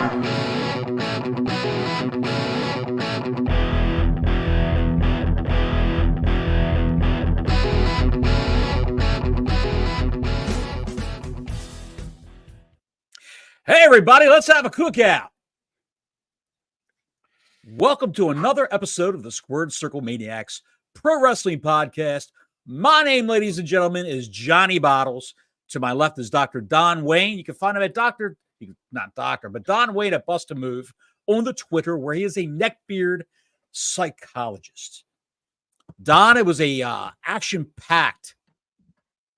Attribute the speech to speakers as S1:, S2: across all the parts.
S1: Hey, everybody, let's have a cookout. Welcome to another episode of the Squared Circle Maniacs Pro Wrestling Podcast. My name, ladies and gentlemen, is Johnny Bottles. To my left is Dr. Don Wayne. You can find him at Don Wayne at Bust a Move on the Twitter, where he is a neckbeard psychologist. Don, it was a action-packed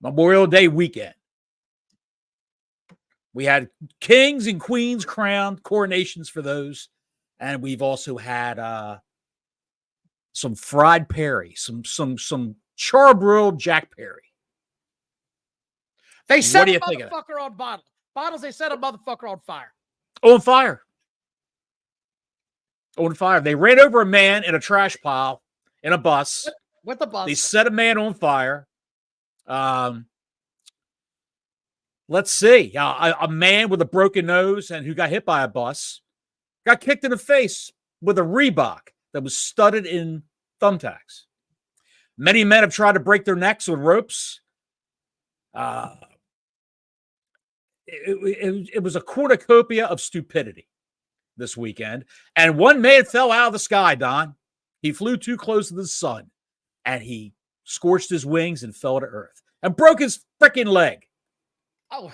S1: Memorial Day weekend. We had kings and queens crowned, coronations for those. And we've also had some fried Perry, some charbroiled Jack Perry.
S2: They set a motherfucker on bottles. They set a motherfucker on fire.
S1: On fire. On fire. They ran over a man in a trash pile in a bus.
S2: With a bus.
S1: They set a man on fire. Let's see. A man with a broken nose and who got hit by a bus got kicked in the face with a Reebok that was studded in thumbtacks. Many men have tried to break their necks with ropes. It was a cornucopia of stupidity this weekend. And one man fell out of the sky, Don. He flew too close to the sun, and he scorched his wings and fell to earth and broke his freaking leg.
S2: Oh,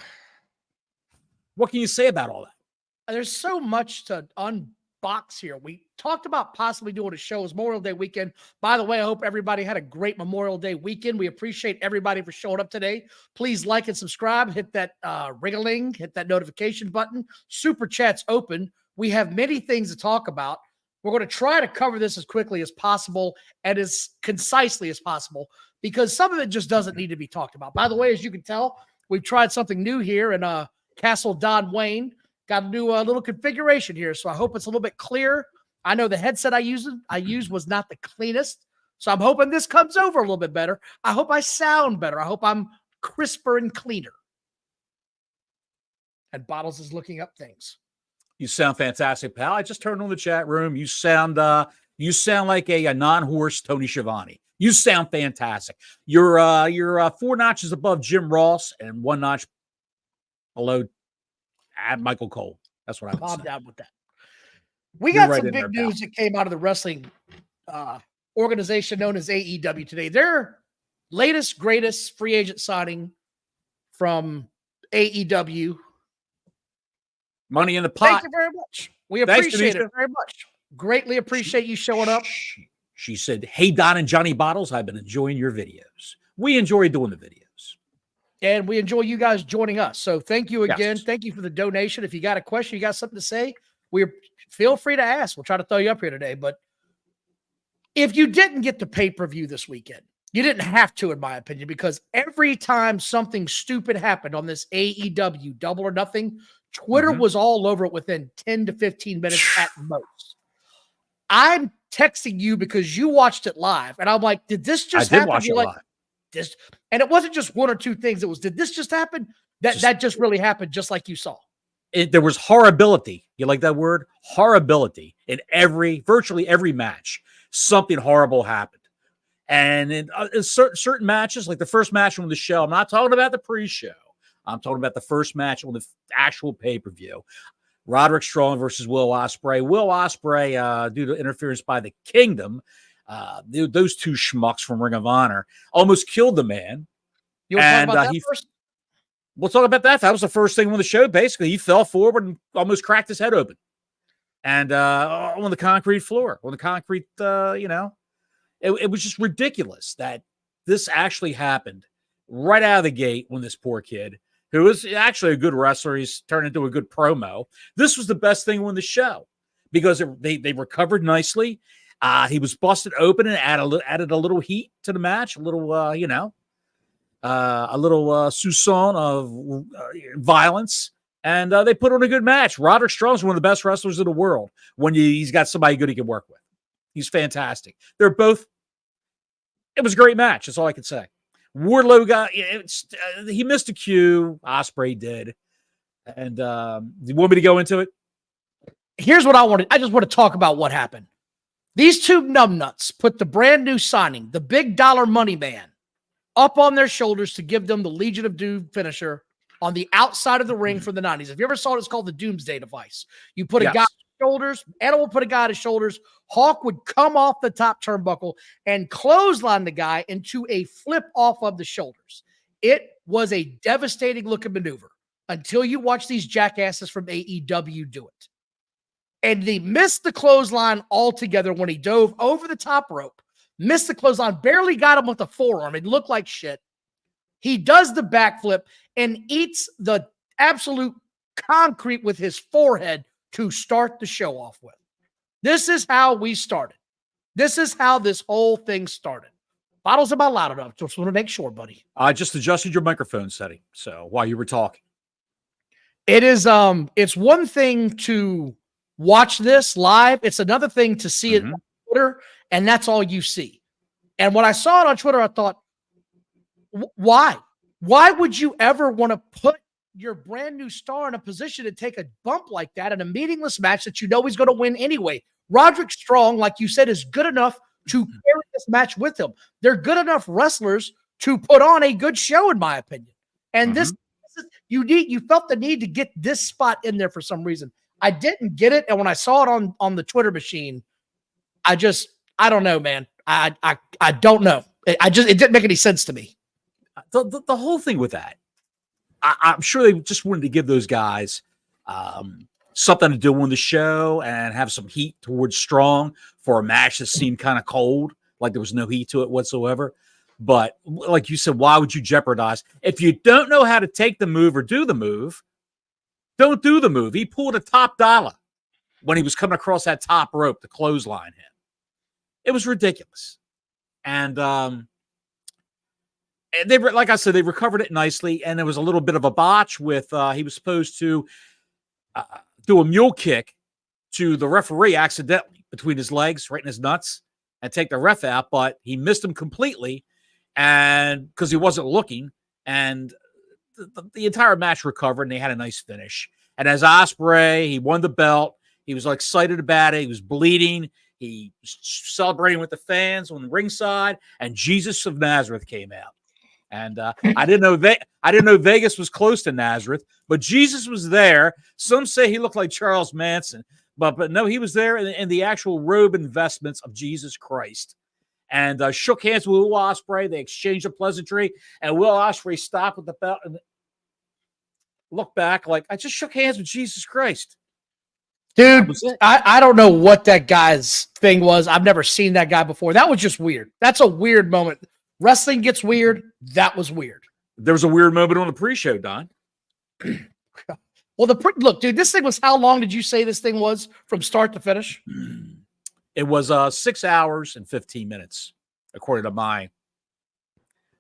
S1: what can you say about all that?
S2: There's so much to unbox here. We talked about possibly doing a show. It was Memorial Day weekend. By the way, I hope everybody had a great Memorial Day weekend. We appreciate everybody for showing up today. Please like and subscribe. Hit that ring-a-ling. Hit that notification button. Super Chat's open. We have many things to talk about. We're going to try to cover this as quickly as possible and as concisely as possible because some of it just doesn't need to be talked about. By the way, as you can tell, we've tried something new here in Castle Don Wayne. Got a new little configuration here, so I hope it's a little bit clearer. I know the headset I used was not the cleanest, so I'm hoping this comes over a little bit better. I hope I sound better. I hope I'm crisper and cleaner. And Bottles is looking up things.
S1: You sound fantastic, pal. I just turned on the chat room. You sound like a non-horse Tony Schiavone. You sound fantastic. You're 4 notches above Jim Ross and 1 notch below Michael Cole. That's what I would say.
S2: I'm down with that. We got some big news that came out of the wrestling organization known as AEW today. Their latest, greatest free agent signing from AEW.
S1: Money in the pot.
S2: Thank you very much. We appreciate it very much. Greatly appreciate you showing up.
S1: She said, "Hey, Don and Johnny Bottles, I've been enjoying your videos. We enjoy doing the videos.
S2: And we enjoy you guys joining us. So thank you again. Yes. Thank you for the donation. If you got a question, you got something to say, feel free to ask. We'll try to throw you up here today. But if you didn't get the pay-per-view this weekend, you didn't have to, in my opinion, because every time something stupid happened on this AEW Double or Nothing, Twitter was all over it within 10 to 15 minutes at most. I'm texting you because you watched it live. And I'm like, did this just happen?
S1: I did watch it live.
S2: This, and it wasn't just 1 or 2 things. It was, did this just happen? That just really happened, just like you saw.
S1: There was horribility. You like that word? Horribility in virtually every match. Something horrible happened. And in certain matches, like the first match on the show, I'm not talking about the pre-show. I'm talking about the first match on the actual pay-per-view. Roderick Strong versus Will Osprey. Will Osprey, due to interference by the Kingdom, those 2 schmucks from Ring of Honor almost killed the man.
S2: You want to talk about that first?
S1: We'll talk about that. That was the first thing on the show. Basically, he fell forward and almost cracked his head open. And on the concrete floor, on the concrete, it was just ridiculous that this actually happened right out of the gate when this poor kid, who is actually a good wrestler, he's turned into a good promo. This was the best thing on the show because they recovered nicely. He was busted open and added a little heat to the match, a little soupçon of violence, and they put on a good match. Roderick Strong's one of the best wrestlers in the world when he's got somebody good he can work with. He's fantastic. They're both. It was a great match. That's all I can say. Wardlow he missed a cue. Osprey did. And you want me to go into it?
S2: here's what I just want to talk about what happened. These two numbnuts put the brand new signing, the big dollar money man, up on their shoulders to give them the Legion of Doom finisher on the outside of the ring from the 90s. If you ever saw it, it's called the Doomsday device. You put a guy on his shoulders, Animal put a guy on his shoulders, Hawk would come off the top turnbuckle and clothesline the guy into a flip off of the shoulders. It was a devastating looking maneuver until you watch these jackasses from AEW do it. And they missed the clothesline altogether when he dove over the top rope, missed the clothesline, barely got him with the forearm. It looked like shit. He does the backflip and eats the absolute concrete with his forehead to start the show off with. This is how we started. This is how this whole thing started. Bottles about loud enough. Just want to make sure, buddy.
S1: I just adjusted your microphone setting. So while you were talking.
S2: It is, it's one thing to watch this live. It's another thing to see it on Twitter, and that's all you see. And when I saw it on Twitter, I thought, why? Why would you ever want to put your brand new star in a position to take a bump like that in a meaningless match that you know he's going to win anyway? Roderick Strong, like you said, is good enough to carry this match with him. They're good enough wrestlers to put on a good show, in my opinion. And this is, you felt the need to get this spot in there for some reason. I didn't get it, and when I saw it on the Twitter machine, I don't know, man. I don't know. It didn't make any sense to me.
S1: The whole thing with that, I'm sure they just wanted to give those guys something to do on the show and have some heat towards Strong for a match that seemed kind of cold, like there was no heat to it whatsoever. But like you said, why would you jeopardize? If you don't know how to take the move or do the move, don't do the move. He pulled a top dollar when he was coming across that top rope to clothesline him. It was ridiculous. And they were, like I said, they recovered it nicely. And there was a little bit of a botch with he was supposed to do a mule kick to the referee accidentally between his legs, right in his nuts, and take the ref out, but he missed him completely, and because he wasn't looking, and the entire match recovered, and they had a nice finish. And as Osprey, he won the belt. He was excited about it. He was bleeding. He was celebrating with the fans on the ringside, and Jesus of Nazareth came out. And I didn't know Vegas was close to Nazareth, but Jesus was there. Some say he looked like Charles Manson, but no, he was there in the actual robe and vestments of Jesus Christ. And shook hands with Will Osprey. They exchanged a pleasantry, and Will Osprey stopped with the belt and looked back like, I just shook hands with Jesus Christ.
S2: Dude, I don't know what that guy's thing was. I've never seen that guy before. That was just weird. That's a weird moment. Wrestling gets weird. That was weird.
S1: There was a weird moment on the pre-show, Don.
S2: Well, look, dude, this thing was, how long did you say this thing was from start to finish?
S1: It was 6 hours and 15 minutes, according to my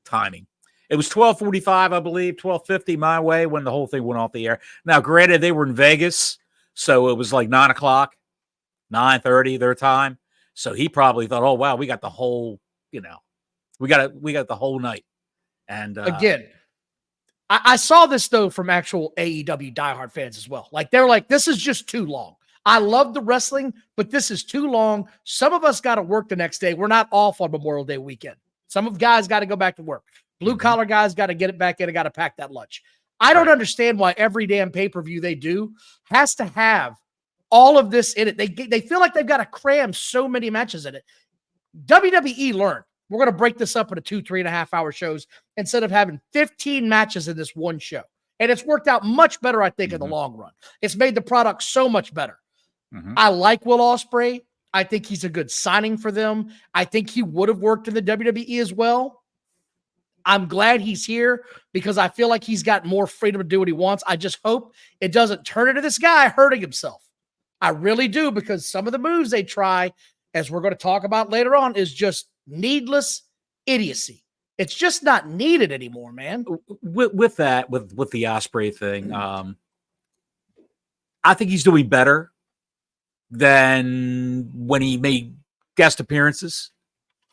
S1: timing. It was 12:45, I believe, 12:50 my way when the whole thing went off the air. Now, granted, they were in Vegas, so it was like 9 o'clock, 9:30 their time. So he probably thought, oh, wow, we got the whole, we got the whole night. And
S2: again, I saw this, though, from actual AEW diehard fans as well. They're like, this is just too long. I love the wrestling, but this is too long. Some of us got to work the next day. We're not off on Memorial Day weekend. Some of guys got to go back to work. Blue-collar guys got to get it back in and got to pack that lunch. I don't understand why every damn pay-per-view they do has to have all of this in it. They feel like they've got to cram so many matches in it. WWE learned, we're going to break this up into 2-3.5 hour shows instead of having 15 matches in this one show. And it's worked out much better, I think, in the long run. It's made the product so much better. I like Will Osprey. I think he's a good signing for them. I think he would have worked in the WWE as well. I'm glad he's here because I feel like he's got more freedom to do what he wants. I just hope it doesn't turn into this guy hurting himself. I really do, because some of the moves they try, as we're going to talk about later on, is just needless idiocy. It's just not needed anymore, man.
S1: With the Osprey thing, I think he's doing better than when he made guest appearances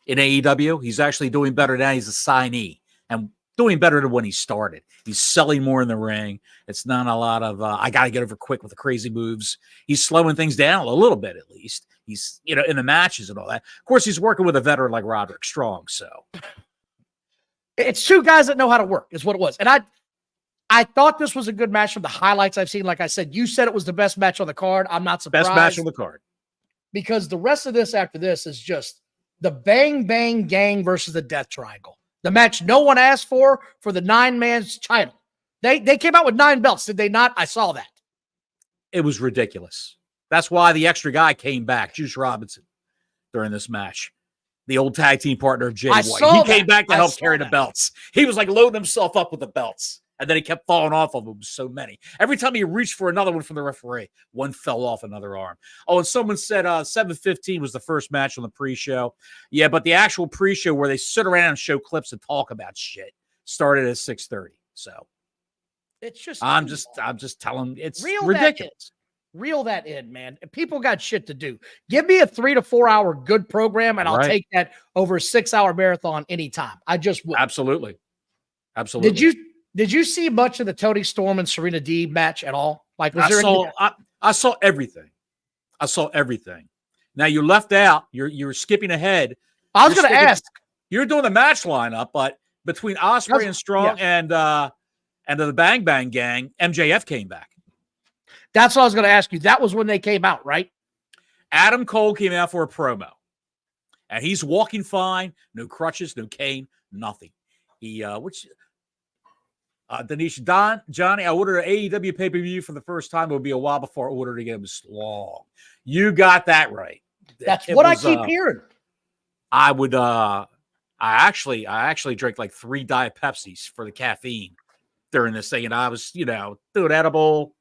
S1: in AEW. He's actually doing better now. He's a signee. And doing better than when he started. He's selling more in the ring. It's not a lot of, I got to get over quick with the crazy moves. He's slowing things down a little bit, at least. He's, in the matches and all that. Of course, he's working with a veteran like Roderick Strong, so.
S2: It's two guys that know how to work, is what it was. And I thought this was a good match from the highlights I've seen. Like I said, you said it was the best match on the card. I'm not surprised.
S1: Best match on the card.
S2: Because the rest of this after this is just the Bang Bang Gang versus the Death Triangle. The match no one asked for the 9-man's title. They came out with 9 belts, did they not? I saw that.
S1: It was ridiculous. That's why the extra guy came back, Juice Robinson, during this match. The old tag team partner of Jay White. He came back to help carry the belts. He was like loading himself up with the belts. And then he kept falling off of them, so many. Every time he reached for another one from the referee, one fell off another arm. Oh, and someone said 7:15 was the first match on the pre-show. Yeah, but the actual pre-show where they sit around and show clips and talk about shit started at 6:30. So
S2: it's just
S1: I'm just telling it's
S2: Reel
S1: ridiculous.
S2: Reel that in, man. People got shit to do. Give me a 3 to 4 hour good program, and I'll take that over a 6-hour marathon anytime. I just would.
S1: Absolutely.
S2: Did you see much of the Tony Storm and Serena Deeb match at all? Like, was
S1: I saw everything. I saw everything. Now you left out. You're skipping ahead.
S2: I was going to ask.
S1: You're doing the match lineup, but between Osprey and Strong and the Bang Bang Gang, MJF came back.
S2: That's what I was going to ask you. That was when they came out, right?
S1: Adam Cole came out for a promo, and he's walking fine. No crutches, no cane, nothing. Johnny, I ordered an AEW pay-per-view for the first time. It would be a while before I ordered it again. It was long. You got that right.
S2: That's what I keep hearing.
S1: I actually drank like 3 Diet Pepsis for the caffeine during this thing. And I was, doing edible,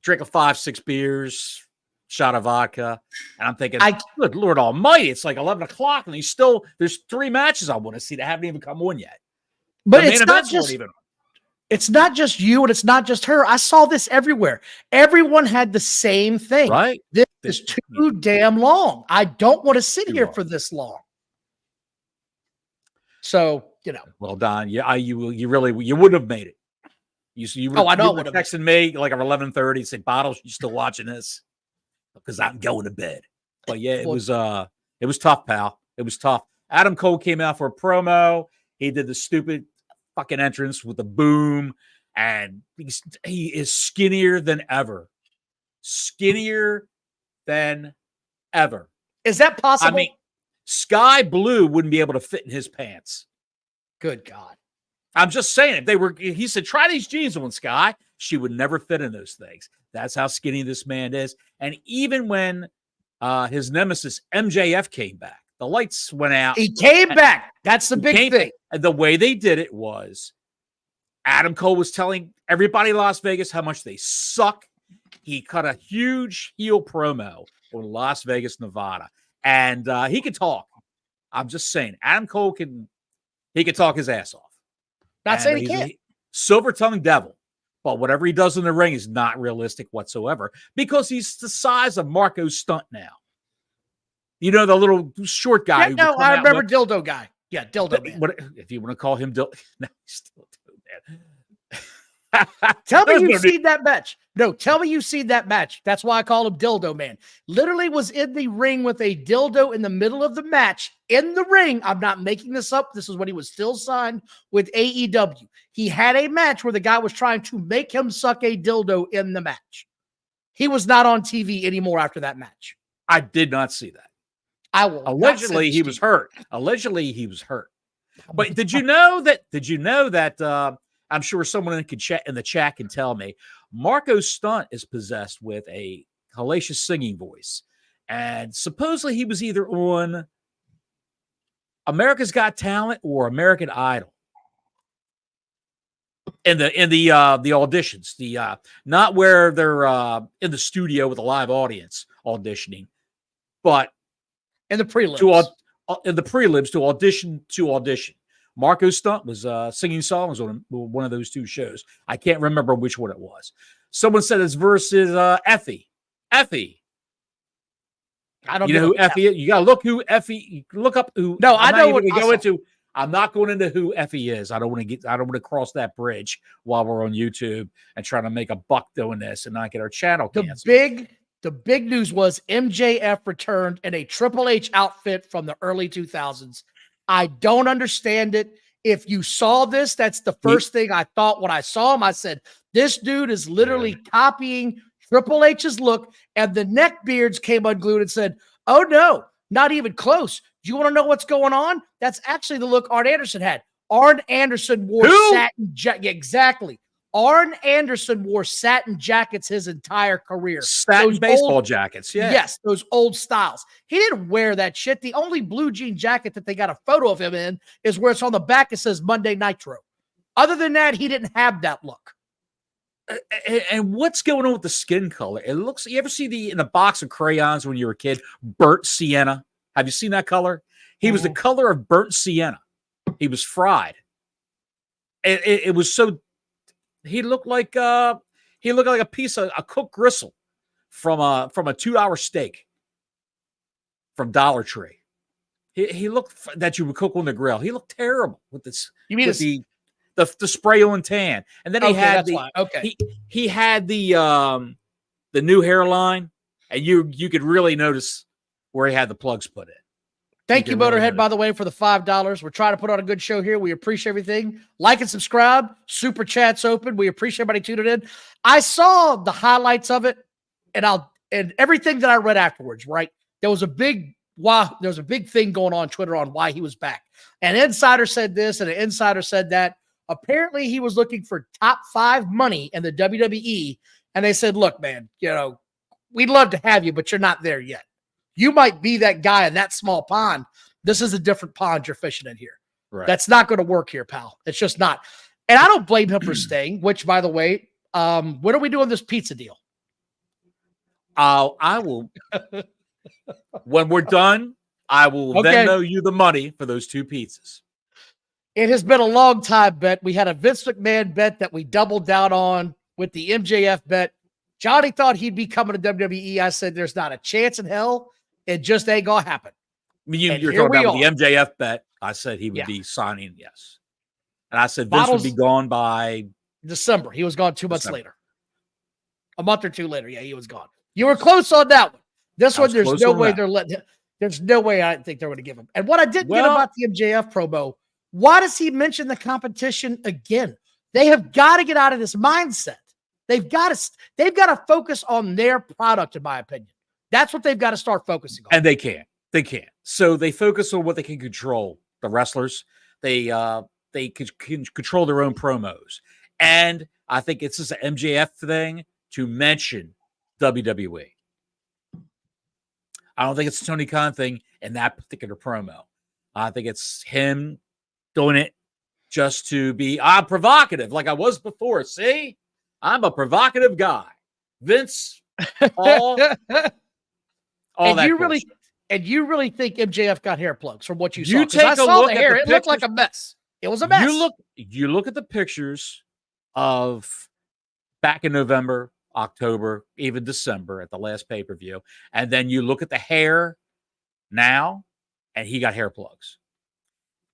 S1: drink 5-6 beers, shot of vodka. And I'm thinking, good Lord Almighty, it's like 11 o'clock and there's 3 matches I want to see that haven't even come on yet.
S2: But it's not just you and it's not just her. I saw this everywhere. Everyone had the same thing.
S1: Right.
S2: This is too damn long. I don't want to sit here for this long. So,
S1: Well, Don, you wouldn't have made it. You
S2: I know.
S1: You were texting me like at 11:30, say, Bottles, you still watching this? Because I'm going to bed. But yeah, it was tough, pal. It was tough. Adam Cole came out for a promo. He did the stupid fucking entrance with the boom, and he is skinnier than ever. Skinnier than ever.
S2: Is that possible?
S1: I mean, Sky Blue wouldn't be able to fit in his pants.
S2: Good God.
S1: I'm just saying, he said, try these jeans on, Sky. She would never fit in those things. That's how skinny this man is. And even when his nemesis MJF came back, the lights went out.
S2: He came back. That's the big thing.
S1: And the way they did it was Adam Cole was telling everybody in Las Vegas how much they suck. He cut a huge heel promo on Las Vegas, Nevada. And he can talk. I'm just saying, Adam Cole can talk his ass off.
S2: Not saying he can't.
S1: Silver-tongued devil. But whatever he does in the ring is not realistic whatsoever because he's the size of Marco Stunt now. The little short guy.
S2: Yeah, I remember Dildo guy. Yeah, Dildo man.
S1: But if you want to call him Dildo, no, he's still
S2: man. Tell me you've seen that match. No, tell me you've seen that match. That's why I call him Dildo Man. Literally was in the ring with a dildo in the middle of the match. In the ring. I'm not making this up. This is when he was still signed with AEW. He had a match where the guy was trying to make him suck a dildo in the match. He was not on TV anymore after that match.
S1: I did not see that. Allegedly, he was hurt. But did you know that I'm sure someone in the chat can tell me Marco Stunt is possessed with a hellacious singing voice. And supposedly he was either on America's Got Talent or American Idol. In the auditions, not where they're in the studio with a live audience auditioning, but
S2: in the prelims.
S1: To audition. Marco Stunt was singing songs on one of those 2 shows. I can't remember which one it was. Someone said his verse is Effie. Effie. I don't know who Effie is. You got to look who Effie. Look up who.
S2: No, I know what we
S1: go into. I'm not going into who Effie is. I don't want to cross that bridge while we're on YouTube and trying to make a buck doing this and not get our channel canceled.
S2: The big news was MJF returned in a Triple H outfit from the early 2000s. I don't understand it. If you saw this, that's the first thing I thought when I saw him. I said, this dude is literally copying Triple H's look, and the neck beards came unglued and said, oh no, not even close. Do you want to know what's going on? That's actually the look Arn Anderson had. Arn Anderson wore satin jacket. Exactly. Arn Anderson wore satin jackets his entire career.
S1: Satin baseball jackets, yeah.
S2: Yes, those old styles. He didn't wear that shit. The only blue jean jacket that they got a photo of him in is where it's on the back. It says Monday Nitro. Other than that, he didn't have that look.
S1: And what's going on with the skin color? It looks, you ever see in a box of crayons when you were a kid, burnt sienna? Have you seen that color? He was the color of burnt sienna. He was fried. It was so, he looked like a piece of a cooked gristle from a 2-hour steak from Dollar Tree. He looked that you would cook on the grill. He looked terrible with this.
S2: You mean
S1: the spray on tan, and then he had he had the new hairline, and you could really notice where he had the plugs put in.
S2: Thank you, Motorhead, by the way, for the $5. We're trying to put on a good show here. We appreciate everything. Like and subscribe. Super chat's open. We appreciate everybody tuning in. I saw the highlights of it, and everything that I read afterwards. Right, there was a big thing going on Twitter on why he was back. An insider said this, and an insider said that. Apparently, he was looking for top 5 money in the WWE, and they said, look, man, we'd love to have you, but you're not there yet. You might be that guy in that small pond. This is a different pond you're fishing in here. Right. That's not going to work here, pal. It's just not. And I don't blame him for staying, which, by the way, when are we doing this pizza deal?
S1: I will. When we're done, I will Venmo you the money for those 2 pizzas.
S2: It has been a long time bet. We had a Vince McMahon bet that we doubled down on with the MJF bet. Johnny thought he'd be coming to WWE. I said, there's not a chance in hell. It just ain't going to happen.
S1: You're talking about the MJF bet. I said he would be signing, yes. And I said Vince would be gone by
S2: December. He was gone 2 months later. A month or 2 later. Yeah, he was gone. You were close on that one. This one, there's no way they're letting him. There's no way I think they're going to give him. And what I did get about the MJF promo, why does he mention the competition again? They have got to get out of this mindset. They've got to focus on their product, in my opinion. That's what they've got to start focusing on.
S1: And they can't. They can't. So they focus on what they can control. The wrestlers, they can control their own promos. And I think it's just an MJF thing to mention WWE. I don't think it's a Tony Khan thing in that particular promo. I think it's him doing it just to be provocative like I was before. See? I'm a provocative guy. Vince, all
S2: and
S1: that
S2: you
S1: bullshit.
S2: you really think MJF got hair plugs from what you saw?
S1: You take
S2: I
S1: a
S2: saw
S1: look
S2: the
S1: at
S2: hair.
S1: the
S2: It looked like a mess. It was a mess.
S1: You look at the pictures of back in November, October, even December at the last pay-per-view, and then you look at the hair now, and he got hair plugs.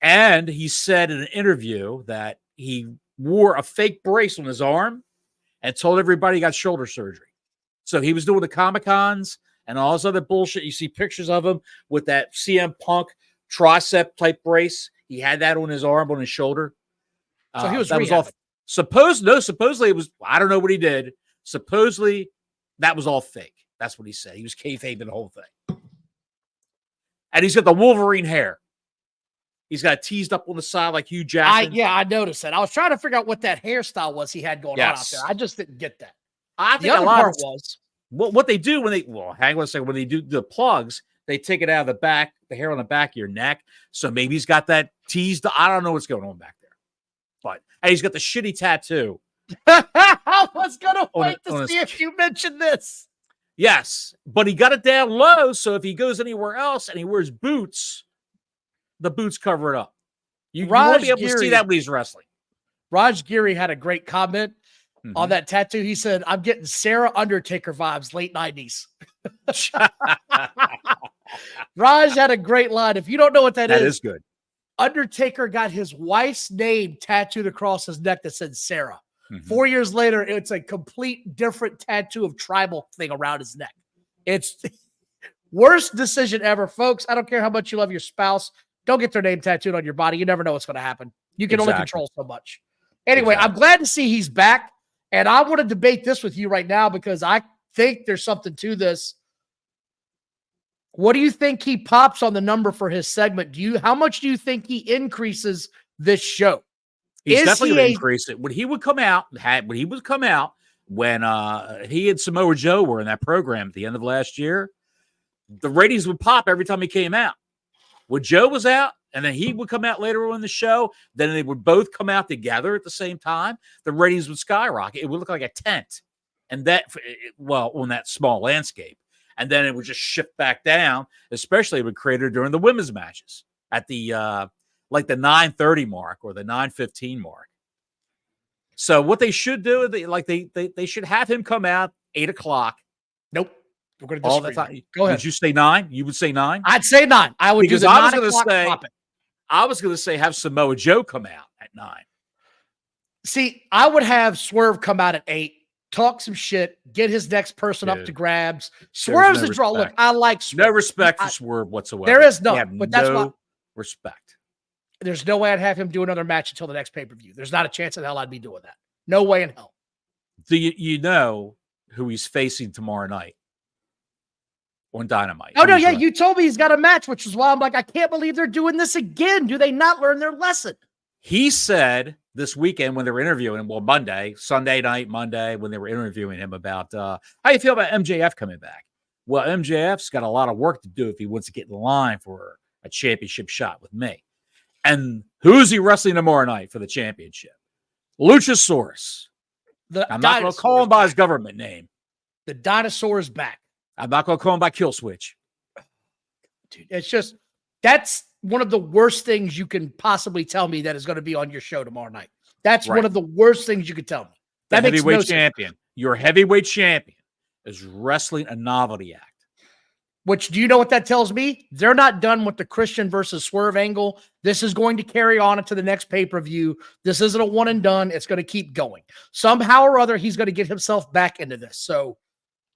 S1: And he said in an interview that he wore a fake brace on his arm and told everybody he got shoulder surgery. So he was doing the Comic-Cons and all this other bullshit. You see pictures of him with that CM Punk tricep type brace. He had that on his arm, on his shoulder.
S2: So he was
S1: that was all supposedly it was, I don't know what he did. Supposedly that was all fake. That's what he said. He was kayfabing the whole thing. And he's got the Wolverine hair. He's got it teased up on the side like Hugh Jackman.
S2: I noticed that. I was trying to figure out what that hairstyle was he had going on out there. I just didn't get that.
S1: I think
S2: the other part was
S1: what they do hang on a second. When they do the plugs, they take it out of the back, the hair on the back of your neck. So maybe he's got that teased. I don't know what's going on back there. But and he's got the shitty tattoo.
S2: I was gonna wait to see if you mentioned this.
S1: Yes, but he got it down low, so if he goes anywhere else and he wears boots, the boots cover it up. You won't be able to see that when he's wrestling.
S2: Raj Giri had a great comment on that tattoo. He said, I'm getting Sarah Undertaker vibes, late 90s. Raj had a great line. If you don't know what that is
S1: good.
S2: Undertaker got his wife's name tattooed across his neck that said Sarah.
S1: Mhm.
S2: 4 years later, it's a complete different tattoo of tribal thing around his neck. It's worst decision ever, folks. I don't care how much you love your spouse. Don't get their name tattooed on your body. You never know what's going to happen. You can only control so much. Anyway, I'm glad to see he's back. And I want to debate this with you right now because I think there's something to this. What do you think he pops on the number for his segment? How much do you think he increases this show?
S1: He's definitely going to increase it. When he would come out, when he and Samoa Joe were in that program at the end of last year, the ratings would pop every time he came out. When Joe was out, and then he would come out later on in the show, then they would both come out together at the same time, the ratings would skyrocket. It would look like a tent. And on that small landscape. And then it would just shift back down, especially with Crater during the women's matches at the like the 9:30 mark or the 9:15 mark. So what they should do, they should have him come out 8 o'clock.
S2: Nope. We're going to disagree. Go ahead.
S1: Would you say 9? You would say 9?
S2: I'd say 9. I would do the 9 o'clock pop it.
S1: I was going to say have Samoa Joe come out at 9.
S2: See, I would have Swerve come out at 8. Talk some shit, get his next person up to grabs. Swerve's the draw. Look, I like Swerve.
S1: No respect for Swerve whatsoever.
S2: There is none, but that's why
S1: respect.
S2: There's no way I'd have him do another match until the next pay-per-view. There's not a chance in hell I'd be doing that. No way in hell.
S1: Do you know who he's facing tomorrow night on Dynamite?
S2: Oh, no, yeah, you told me he's got a match, which is why I'm like, I can't believe they're doing this again. Do they not learn their lesson?
S1: He said this weekend when they were interviewing him, Sunday night, Monday, when they were interviewing him about how you feel about MJF coming back. Well, MJF's got a lot of work to do if he wants to get in line for a championship shot with me. And who's he wrestling tomorrow night for the championship? Luchasaurus. I'm not going to call him by his government name.
S2: The dinosaur is back.
S1: I'm not going to call him by Killswitch.
S2: Dude, it's just, that's one of the worst things you can possibly tell me that is going to be on your show tomorrow night. That's one of the worst things you could tell me.
S1: That makes heavyweight champion. Your heavyweight champion is wrestling a novelty act.
S2: Which, do you know what that tells me? They're not done with the Christian versus Swerve angle. This is going to carry on into the next pay-per-view. This isn't a one and done. It's going to keep going. Somehow or other, he's going to get himself back into this. So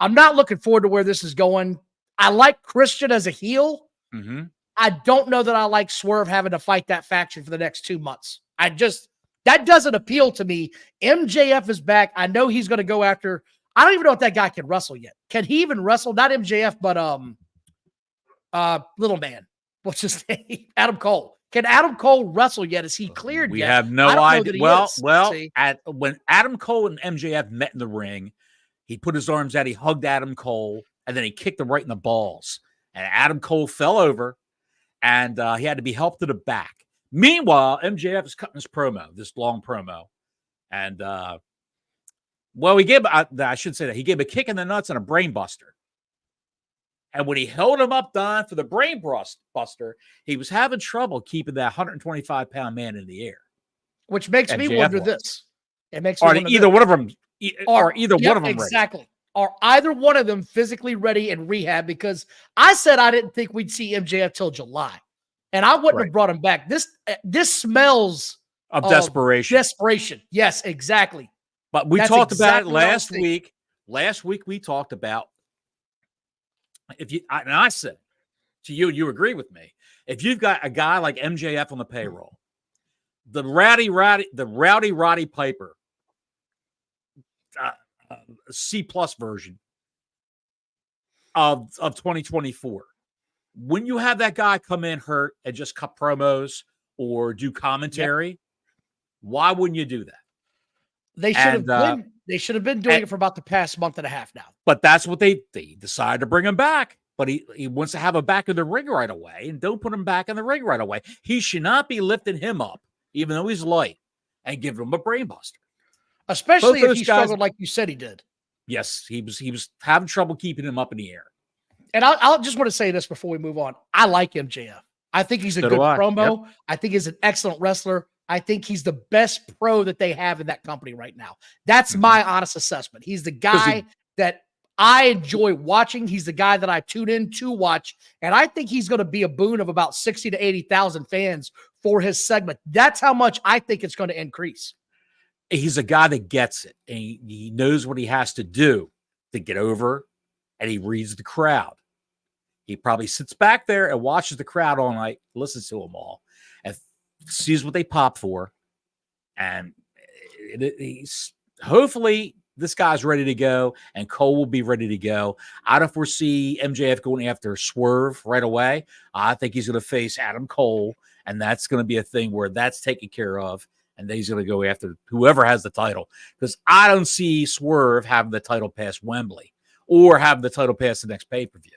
S2: I'm not looking forward to where this is going. I like Christian as a heel.
S1: Mm-hmm.
S2: I don't know that I like Swerve having to fight that faction for the next 2 months. That doesn't appeal to me. MJF is back. I know he's going to go after, I don't even know if that guy can wrestle yet. Can he even wrestle? Not MJF, but little man. What's his name? Adam Cole. Can Adam Cole wrestle yet? Is he cleared
S1: we
S2: yet?
S1: We have no idea. When Adam Cole and MJF met in the ring, he put his arms out, he hugged Adam Cole, and then he kicked him right in the balls. And Adam Cole fell over, and he had to be helped to the back. Meanwhile, MJF is cutting his promo, this long promo. And, he gave, I should say that, he gave a kick in the nuts and a brain buster. And when he held him up, Don, for the brain buster, he was having trouble keeping that 125-pound man in the air.
S2: Which makes me wonder this. It makes me wonder
S1: either one of them, or either one of them
S2: exactly. Ready. Are either one of them physically ready in rehab? Because I said I didn't think we'd see MJF till July. And I wouldn't have brought him back. This smells
S1: of desperation.
S2: Desperation. Yes, exactly.
S1: But we talked about it last week. Last week we talked about I said to you, you agree with me. If you've got a guy like MJF on the payroll, the Rowdy Piper, C+ version of 2024. When you have that guy come in hurt and just cut promos or do commentary, why wouldn't you do that?
S2: They should have been doing it for about the past month and a half now.
S1: But that's what they decided to bring him back. But he wants to have him back in the ring right away, and don't put him back in the ring right away. He should not be lifting him up, even though he's light, and giving him a brain buster.
S2: Especially if he struggled like you said he did.
S1: Yes, he was having trouble keeping him up in the air.
S2: And I'll just want to say this before we move on. I like MJF. I think he's a good promo. Yep. I think he's an excellent wrestler. I think he's the best pro that they have in that company right now. That's my honest assessment. He's the guy that I enjoy watching. He's the guy that I tune in to watch, and I think he's going to be a boon of about 60 to 80,000 fans for his segment. That's how much I think it's going to increase.
S1: He's a guy that gets it, and he knows what he has to do to get over, and he reads the crowd. He probably sits back there and watches the crowd all night, listens to them all, and sees what they pop for. And he's hopefully this guy's ready to go, and Cole will be ready to go. I don't foresee MJF going after Swerve right away. I think he's going to face Adam Cole, and that's going to be a thing where that's taken care of, and then he's going to go after whoever has the title. Because I don't see Swerve having the title past Wembley or having the title past the next pay-per-view.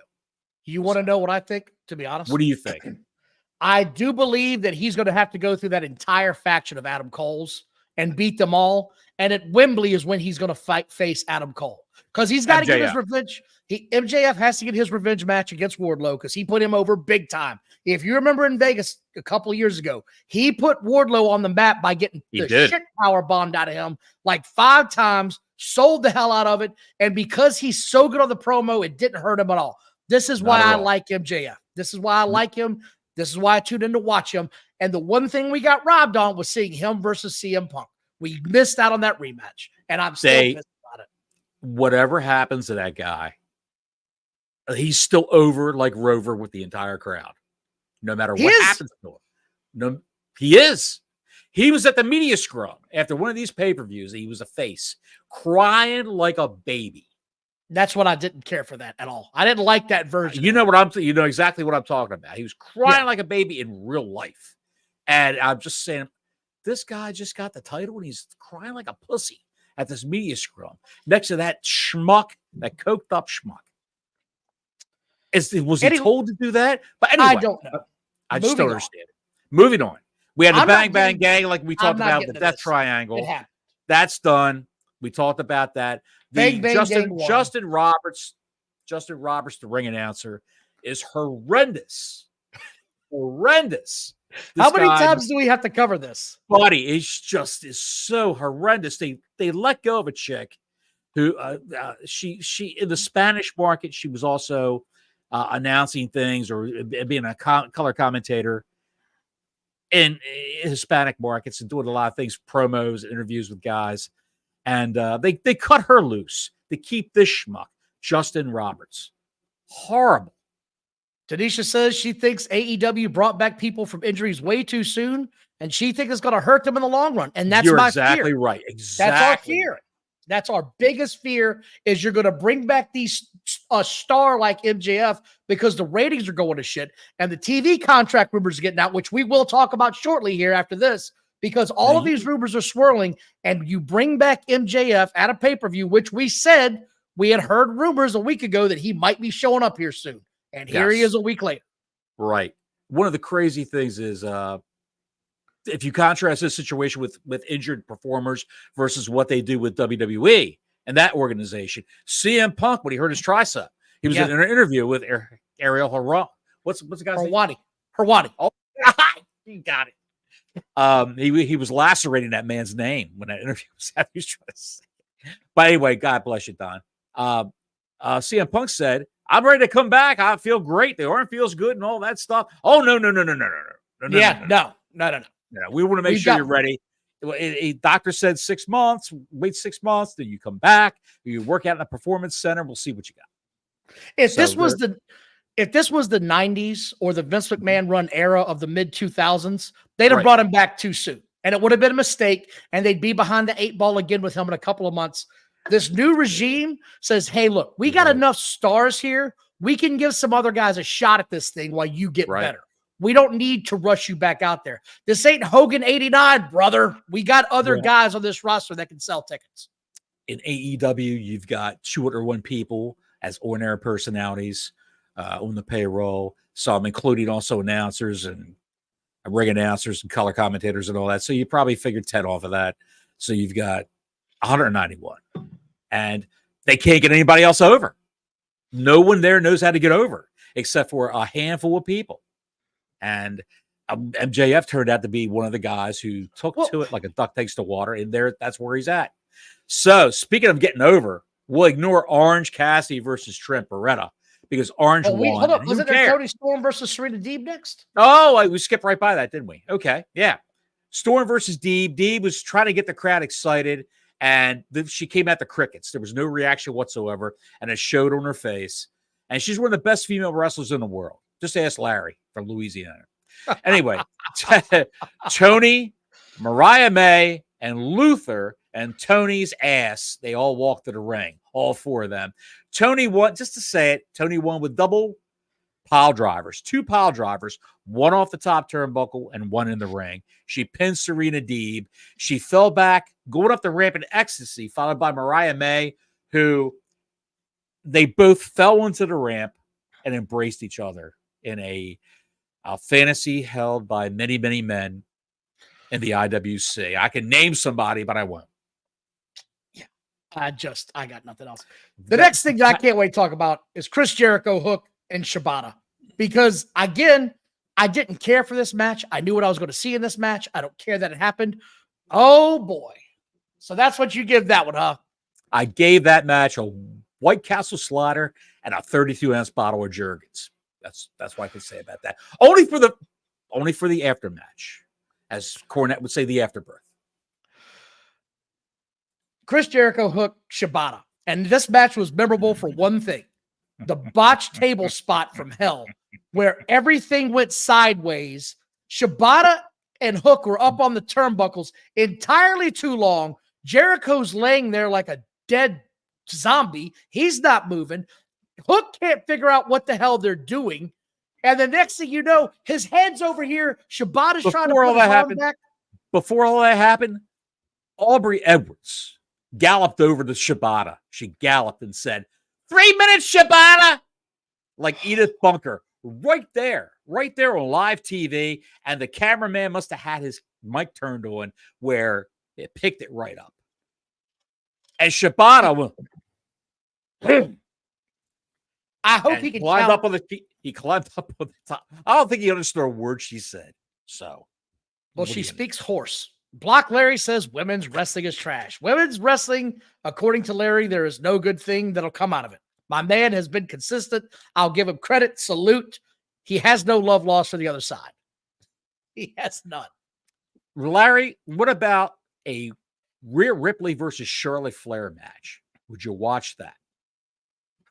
S2: You want to know what I think, to be honest?
S1: What do you think?
S2: I do believe that he's going to have to go through that entire faction of Adam Cole's and beat them all. And at Wembley is when he's going to face Adam Cole. Because he's got to get his revenge. MJF has to get his revenge match against Wardlow because he put him over big time. If you remember in Vegas a couple of years ago, he put Wardlow on the map by getting shit power bombed out of him like 5 times, sold the hell out of it. And because he's so good on the promo, it didn't hurt him at all. This is why I like MJF. This is why I like him. This is why I tuned in to watch him. And the one thing we got robbed on was seeing him versus CM Punk. We missed out on that rematch. And I'm still pissed about it.
S1: Whatever happens to that guy, he's still over like Rover with the entire crowd. No matter what happens to him. No, he is. He was at the media scrum after one of these pay-per-views. He was a face, crying like a baby.
S2: That's what I didn't care for that at all. I didn't like that version.
S1: You know exactly what I'm talking about. He was crying like a baby in real life. And I'm just saying, this guy just got the title and he's crying like a pussy at this media scrum next to that schmuck, that coked up schmuck. Was he told to do that? But anyway,
S2: I don't know.
S1: I just don't understand it. Moving on. We had the Bang Bang Gang, like we talked about, the Death Triangle. That's done. We talked about that. Justin Roberts, the ring announcer, is horrendous. Horrendous.
S2: How many times do we have to cover this?
S1: Buddy, is so horrendous. They let go of a chick who she in the Spanish market, she was also announcing things or being a color commentator in Hispanic markets and doing a lot of things, promos, interviews with guys. And they cut her loose to keep this schmuck, Justin Roberts. Horrible.
S2: Tanisha says she thinks AEW brought back people from injuries way too soon, and she thinks it's going to hurt them in the long run. And that's my
S1: exactly
S2: fear.
S1: Right. Exactly.
S2: That's our fear. That's our biggest fear is you're going to bring back a star like MJF because the ratings are going to shit, and the TV contract rumors are getting out, which we will talk about shortly here after this. Because all of these rumors are swirling, and you bring back MJF at a pay-per-view, which we said we had heard rumors a week ago that he might be showing up here soon. And here he is a week later.
S1: Right. One of the crazy things is if you contrast this situation with injured performers versus what they do with WWE and that organization, CM Punk, when he hurt his tricep, he was in an interview with Ariel Helwani. What's the guy's name?
S2: Helwani.
S1: Oh, you got it. He was lacerating that man's name when that interview was happening. He was trying to say. But anyway, God bless you, Don. CM Punk said, "I'm ready to come back. I feel great. The arm feels good and all that stuff." Oh no. No. We want to make sure you're ready. A doctor said 6 months. Wait 6 months, then you come back. You work out in a performance center. We'll see what you got.
S2: If this was the 90s or the Vince McMahon run era of the mid 2000s, they'd have brought him back too soon. And it would have been a mistake. And they'd be behind the 8 ball again with him in a couple of months. This new regime says, hey, look, we got enough stars here. We can give some other guys a shot at this thing while you get better. We don't need to rush you back out there. This ain't Hogan 89, brother. We got other guys on this roster that can sell tickets.
S1: In AEW, you've got 201 people as ordinary personalities on the payroll. Some including also announcers and ring announcers and color commentators and all that. So you probably figured 10 off of that. So you've got 191. And they can't get anybody else over. No one there knows how to get over except for a handful of people. And MJF turned out to be one of the guys who took to it like a duck takes to water. And that's where he's at. So speaking of getting over, we'll ignore Orange Cassidy versus Trent Beretta because Orange won.
S2: Hold up.
S1: Who
S2: Wasn't there
S1: cares?
S2: Tony Storm versus Serena Deeb next?
S1: Oh, we skipped right by that, didn't we? Okay, yeah. Storm versus Deeb. Deeb was trying to get the crowd excited, and she came at the crickets. There was no reaction whatsoever, and it showed on her face. And she's one of the best female wrestlers in the world. Just ask Larry from Louisiana. Anyway, Tony, Mariah May, and Luther and Tony's ass, they all walked to the ring, all four of them. Tony won, just to say it, Tony won with double pile drivers, 2 pile drivers, one off the top turnbuckle and one in the ring. She pinned Serena Deeb. She fell back, going up the ramp in ecstasy, followed by Mariah May, who they both fell into the ramp and embraced each other in a fantasy held by many, many men in the IWC. I can name somebody, but I won't.
S2: Yeah, I got nothing else. The next thing that I can't wait to talk about is Chris Jericho, Hook, and Shibata. Because, again, I didn't care for this match. I knew what I was going to see in this match. I don't care that it happened. Oh, boy. So that's what you give that one, huh? I
S1: gave that match a White Castle slider and a 32-ounce bottle of Jergens. That's what I can say about that. Only for the aftermatch, as Cornette would say, the afterbirth.
S2: Chris Jericho, Hook, Shibata. And this match was memorable for one thing. The botched table spot from hell, where everything went sideways. Shibata and Hook were up on the turnbuckles entirely too long. Jericho's laying there like a dead zombie. He's not moving. Hook can't figure out what the hell they're doing. And the next thing you know, his head's over here. Shibata's trying to put his arm back.
S1: Before all that happened, Aubrey Edwards galloped over to Shibata. She galloped and said, 3 minutes, Shibata! Like Edith Bunker. Right there on live TV. And the cameraman must have had his mic turned on where it picked it right up. And Shibata went,
S2: I hope he can
S1: climb up on he climbed up on the top. I don't think he understood a word she said. So,
S2: well, she speaks hoarse. Block Larry says women's wrestling is trash. Women's wrestling, according to Larry, there is no good thing that'll come out of it. My man has been consistent. I'll give him credit. Salute. He has no love lost for the other side. He has none.
S1: Larry, what about a Rhea Ripley versus Charlotte Flair match? Would you watch that?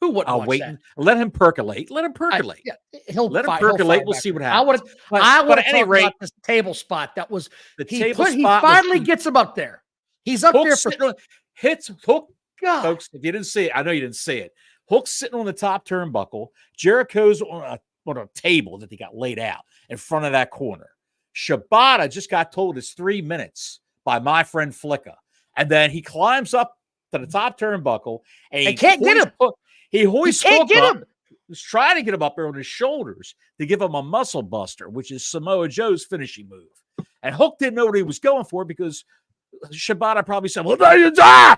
S2: Who wouldn't watch
S1: wait.
S2: that?
S1: Let him percolate. Let him percolate.
S2: He'll
S1: let him percolate. We'll see what happens.
S2: I would talk about this table spot. That was he finally gets him up there. He's up there for
S1: hits Hook.
S2: God.
S1: Folks, if you didn't see it, I know you didn't see it. Hook's sitting on the top turnbuckle. Jericho's on a table that they got laid out in front of that corner. Shibata just got told it's 3 minutes by my friend Flicka. And then he climbs up to the top turnbuckle and he
S2: can't get him.
S1: He hoists Hook
S2: get
S1: up.
S2: Him.
S1: He's trying to get him up there on his shoulders to give him a muscle buster, which is Samoa Joe's finishing move. And Hook didn't know what he was going for because Shibata probably said, well, there you die.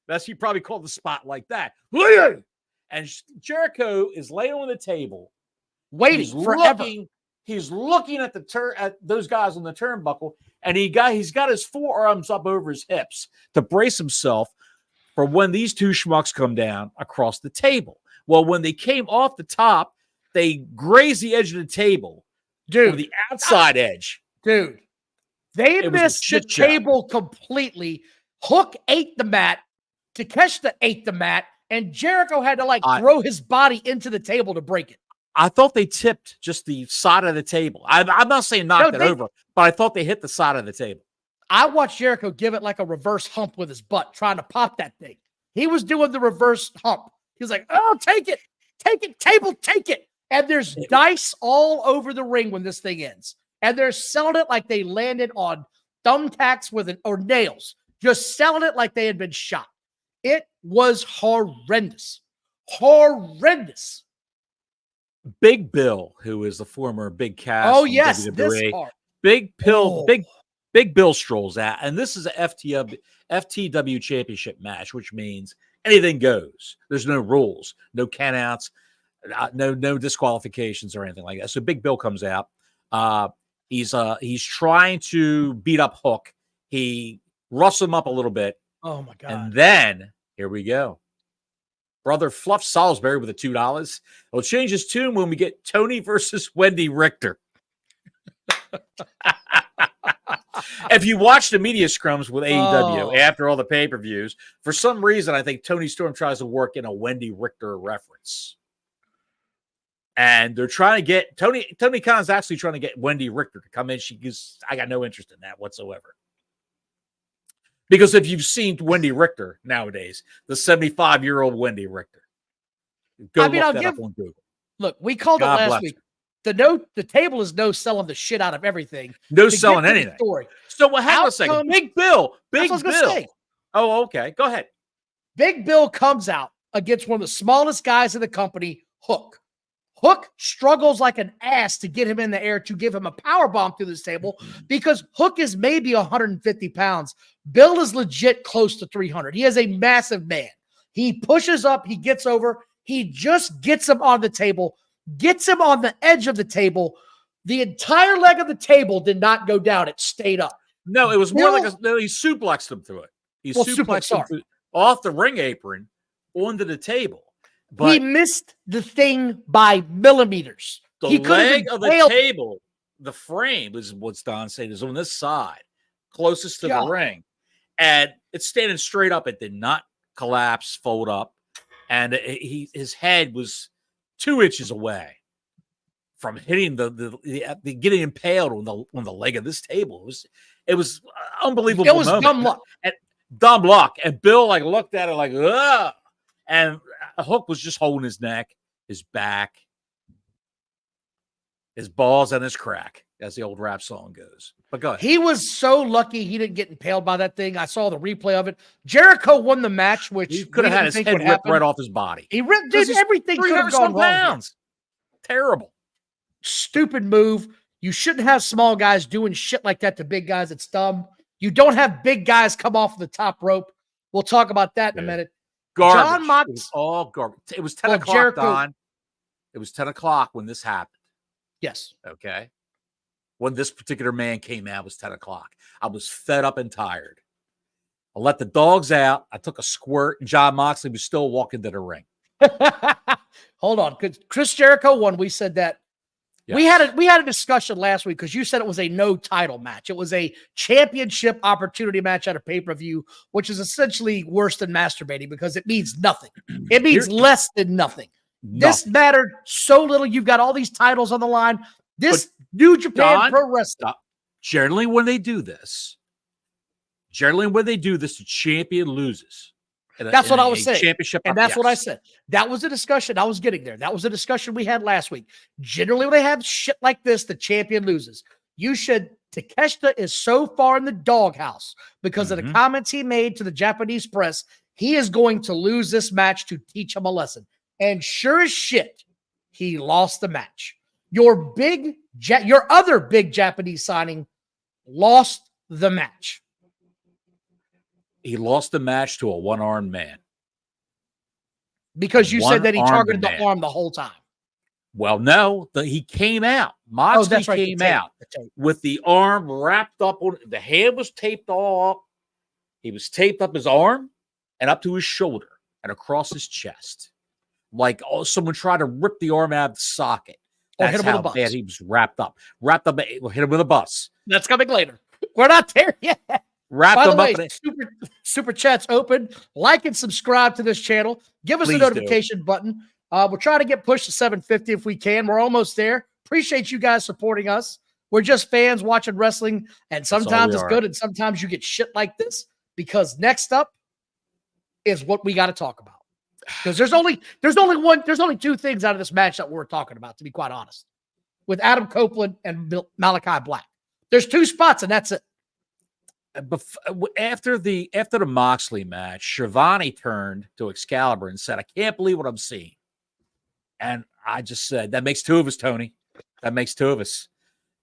S1: That's he probably called the spot like that. And Jericho is laying on the table,
S2: waiting forever.
S1: He's looking at at those guys on the turnbuckle, and he's got his forearms up over his hips to brace himself for when these two schmucks come down across the table. Well, when they came off the top, they grazed the edge of the table,
S2: dude,
S1: the outside edge,
S2: dude. They missed the table completely. Hook ate the mat. Takeshita ate the mat, and Jericho had to throw his body into the table to break it.
S1: I thought they tipped just the side of the table. I'm not saying knocked it over, but I thought they hit the side of the table.
S2: I watched Jericho give it like a reverse hump with his butt, trying to pop that thing. He was doing the reverse hump. He was like, oh, take it, table, take it. And there's dice all over the ring when this thing ends. And they're selling it like they landed on thumbtacks or nails, just selling it like they had been shot. It was horrendous. Horrendous.
S1: Big Bill, who is the former Big Cass.
S2: Oh, yes.
S1: WWE,
S2: This part.
S1: Big Bill strolls out. And this is a FTW championship match, which means anything goes. There's no rules, no countouts, no disqualifications or anything like that. So Big Bill comes out. He's trying to beat up Hook. He roughs him up a little bit.
S2: Oh, my God.
S1: And then Here we go. Brother Fluff Salisbury with the $2. We'll change his tune when we get Tony versus Wendy Richter. If you watch the media scrums with AEW after all the pay-per-views, for some reason, I think Tony Storm tries to work in a Wendy Richter reference. And they're trying to get Tony Khan's actually trying to get Wendy Richter to come in. She goes, I got no interest in that whatsoever. Because if you've seen Wendy Richter nowadays, the 75-year-old Wendy Richter, go look that up on Google.
S2: Look, we called it last week. The table is no selling the shit out of everything.
S1: No selling anything.
S2: Story.
S1: So hang on a second. Big Bill. Big Bill. Oh, okay. Go ahead.
S2: Big Bill comes out against one of the smallest guys in the company, Hook. Hook struggles like an ass to get him in the air to give him a power bomb through this table because Hook is maybe 150 pounds. Bill is legit close to 300. He is a massive man. He pushes up. He gets over. He just gets him on the table, gets him on the edge of the table. The entire leg of the table did not go down. It stayed up.
S1: No, it was more like he suplexed him through it. He suplexed him off the ring apron onto the table. But
S2: he missed the thing by millimeters.
S1: The leg of the table, the frame is what Don said, is on this side, closest to the ring. And it's standing straight up. It did not collapse, fold up. And his head was 2 inches away from hitting the getting impaled on the leg of this table. It was unbelievable.
S2: It was dumb luck.
S1: And dumb luck. And Bill looked at it like, ugh. And Hook was just holding his neck, his back, his balls, and his crack, as the old rap song goes. But go ahead.
S2: He was so lucky he didn't get impaled by that thing. I saw the replay of it. Jericho won the match, which
S1: he could have had his head ripped right off his body.
S2: He did everything could have gone wrong.
S1: Terrible.
S2: Stupid move. You shouldn't have small guys doing shit like that to big guys. It's dumb. You don't have big guys come off the top rope. We'll talk about that in a minute.
S1: Garbage. John Mox, it was all garbage. It was 10 o'clock,
S2: Jericho.
S1: Don. It was 10 o'clock when this happened.
S2: Yes.
S1: Okay. When this particular man came out, it was 10 o'clock. I was fed up and tired. I let the dogs out. I took a squirt. And John Moxley was still walking to the ring.
S2: Hold on. Chris Jericho won. We said that. Yes. We had a discussion last week because you said it was a no title match. It was a championship opportunity match at a pay-per-view, which is essentially worse than masturbating because it means nothing. It means less than nothing. This mattered so little. You've got all these titles on the line. This New Japan Pro Wrestling.
S1: Generally, when they do this, the champion loses.
S2: That's what I was saying.
S1: Championship,
S2: and that's what I said. That was a discussion. I was getting there. That was a discussion we had last week. Generally, when they have shit like this, the champion loses. Takeshita is so far in the doghouse because of the comments he made to the Japanese press. He is going to lose this match to teach him a lesson. And sure as shit, he lost the match. Your other big Japanese signing lost the match.
S1: He lost the match to a one-armed man.
S2: Because you said that he targeted the arm the whole time.
S1: Well, no, he came out. Moxley came out with the arm wrapped up on the hand was taped all up. He was taped up his arm and up to his shoulder and across his chest. Like someone tried to rip the arm out of the socket. That's how bad he was wrapped up. Hit him with a bus.
S2: That's coming later. We're not there yet. By the way, super chat's open. Like and subscribe to this channel. Give us a notification button. We'll try to get pushed to 750 if we can. We're almost there. Appreciate you guys supporting us. We're just fans watching wrestling, and sometimes it's good, and sometimes you get shit like this. Because next up is what we got to talk about. Because there's only two things out of this match that we're talking about, to be quite honest. With Adam Copeland and Malachi Black. There's 2 spots, and that's it.
S1: After the Moxley match, Shivani turned to Excalibur and said, I can't believe what I'm seeing. And I just said, that makes 2 of us, Tony. That makes 2 of us.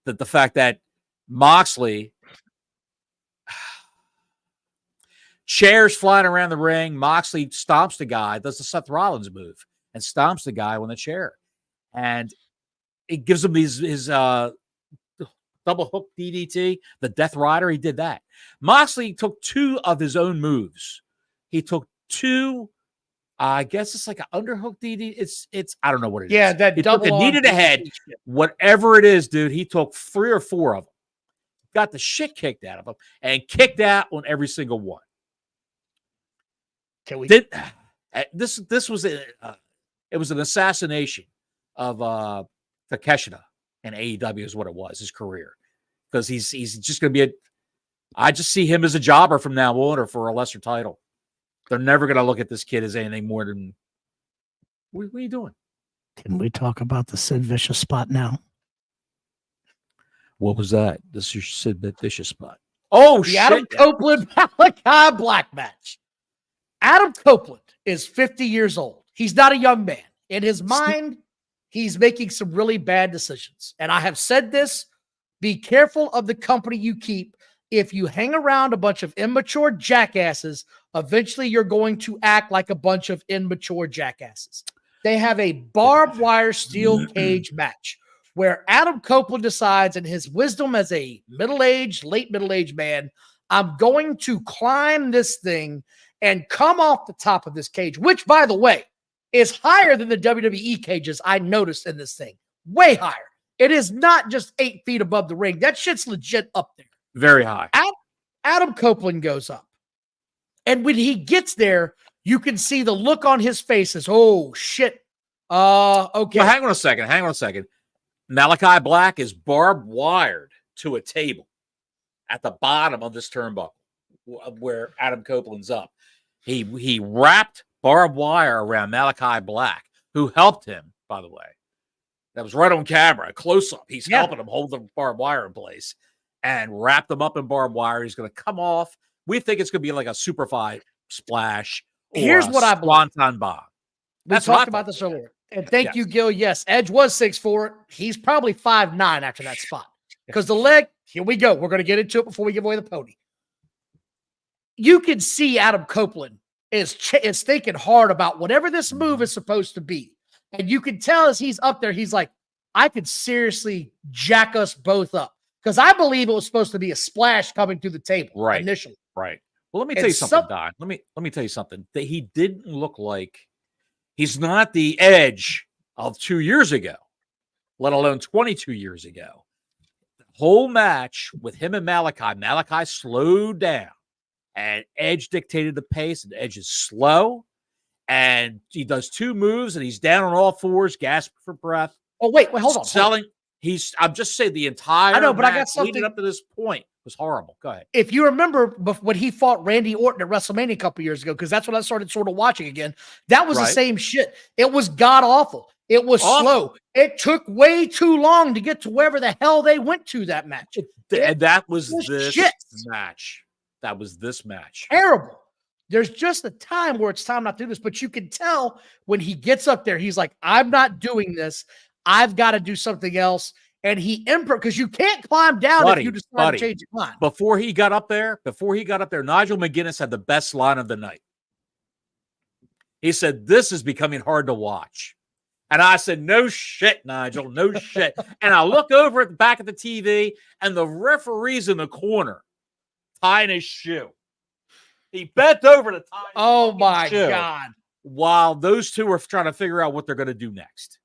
S1: That the fact that Moxley, chairs flying around the ring, Moxley stomps the guy, does the Seth Rollins move, and stomps the guy on the chair. And it gives him his double hook DDT, the Death Rider. He did that. Moxley took 2 of his own moves. He took 2, I guess it's like an underhook DD. It's I don't know what it is.
S2: Yeah, that
S1: he
S2: double
S1: took a knee to the head. Whatever it is, dude, he took 3 or 4 of them. Got the shit kicked out of him and kicked out on every single one.
S2: Can we?
S1: This was it was an assassination of Takeshita in AEW is what it was, his career. Because he's just going to be I just see him as a jobber from now on or for a lesser title. They're never going to look at this kid as anything more than, what are you doing?
S2: Can we talk about the Sid Vicious spot now?
S1: What was that? This is your Sid Vicious spot. Oh,
S2: the Adam Copeland Malachi Black match. Adam Copeland is 50 years old. He's not a young man. In his mind, he's making some really bad decisions. And I have said this, be careful of the company you keep. If you hang around a bunch of immature jackasses, eventually you're going to act like a bunch of immature jackasses. They have a barbed wire steel cage match where Adam Copeland decides in his wisdom as a late middle-aged man, I'm going to climb this thing and come off the top of this cage, which, by the way, is higher than the WWE cages I noticed in this thing. Way higher. It is not just 8 feet above the ring. That shit's legit up there.
S1: Very high.
S2: Adam Copeland goes up. And when he gets there, you can see the look on his face is, oh, shit. Okay.
S1: Well, hang on a second. Malachi Black is barbed wired to a table at the bottom of this turnbuckle where Adam Copeland's up. He wrapped barbed wire around Malachi Black, who helped him, by the way. That was right on camera, a close-up. He's helping him hold the barbed wire in place and wrapped him up in barbed wire. He's going to come off. We think it's going to be like a Superfly splash.
S2: Here's what I believe.
S1: Swanton bomb.
S2: We talked about this earlier. And thank you, Gil. Yes, Edge was 6'4". He's probably 5'9" after that spot. Because the leg, here we go. We're going to get into it before we give away the pony. You can see Adam Copeland is thinking hard about whatever this move is supposed to be. And you can tell as he's up there, he's like, I could seriously jack us both up. Because I believe it was supposed to be a splash coming through the table initially.
S1: Right. Well, let me tell you something, Don. Let me tell you something. That he didn't look like, he's not the Edge of 2 years ago, let alone 22 years ago. The whole match with him and Malachi slowed down. And Edge dictated the pace, and Edge is slow. And he does 2 moves, and he's down on all fours, gasping for breath.
S2: Oh, wait, hold on.
S1: I'm just saying the entire
S2: but I got something
S1: leading up to this point was horrible. Go ahead.
S2: If you remember when he fought Randy Orton at WrestleMania a couple years ago, because that's when I started sort of watching again, that was the same shit. It was god-awful. It was slow. It took way too long to get to wherever the hell they went to that match.
S1: And that was this match. That was this match.
S2: Terrible. There's just a time where it's time not to do this, but you can tell when he gets up there, he's like, I'm not doing this. I've got to do something else. And he because you can't climb down if you decide to change your mind.
S1: Before he got up there, Nigel McGuinness had the best line of the night. He said, this is becoming hard to watch. And I said, no shit, Nigel, no shit. And I look over at the back of the TV, and the referee's in the corner tying his shoe. He bent over to tie his shoe.
S2: God.
S1: While those two are trying to figure out what they're going to do next.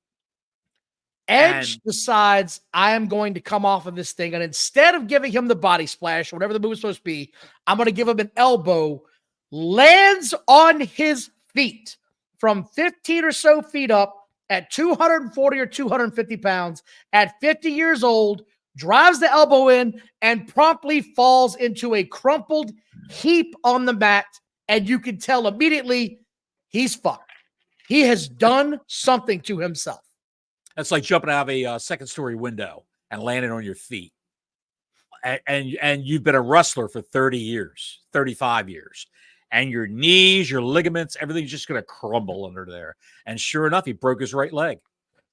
S2: Edge decides, I am going to come off of this thing, and instead of giving him the body splash, or whatever the move is supposed to be, I'm going to give him an elbow, lands on his feet from 15 or so feet up at 240 or 250 pounds, at 50 years old, drives the elbow in, and promptly falls into a crumpled heap on the mat, and you can tell immediately he's fucked. He has done something to himself.
S1: That's like jumping out of a second-story window and landing on your feet. And you've been a wrestler for 30 years, 35 years. And your knees, your ligaments, everything's just going to crumble under there. And sure enough, he broke his right leg.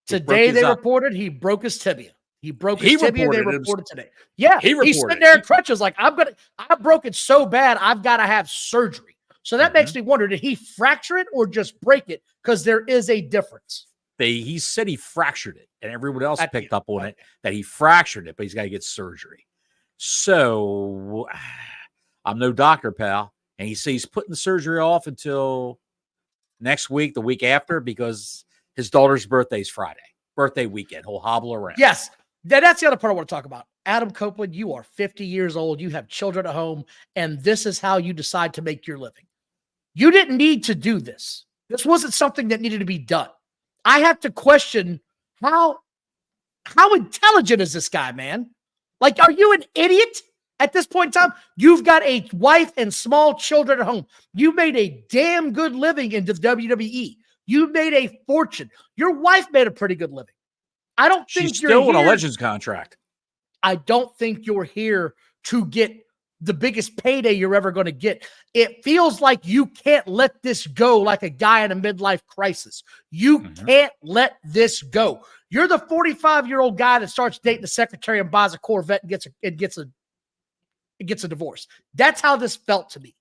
S2: Today they reported he broke his tibia. He broke his tibia. They reported today. Yeah, he's sitting there in crutches like, I broke it so bad, I've got to have surgery. So that makes me wonder, did he fracture it or just break it? Because there is a difference.
S1: He said he fractured it, and everyone else picked up on it, that he fractured it, but he's got to get surgery. So I'm no doctor, pal. And he says he's putting the surgery off until next week, the week after, because his daughter's birthday's birthday weekend. He'll hobble around.
S2: Yes. That's the other part I want to talk about. Adam Copeland, you are 50 years old. You have children at home, and this is how you decide to make your living. You didn't need to do this. This wasn't something that needed to be done. I have to question how intelligent is this guy, man? Like, are you an idiot at this point in time? You've got a wife and small children at home. You made a damn good living in the WWE. You made a fortune. Your wife made a pretty good living. I don't think
S1: she's
S2: you're
S1: still on a
S2: here-
S1: Legends contract.
S2: I don't think you're here to get the biggest payday you're ever going to get. It feels like you can't let this go like a guy in a midlife crisis. You can't let this go. You're the 45-year-old guy that starts dating the secretary and buys a Corvette and gets a divorce. That's how this felt to me.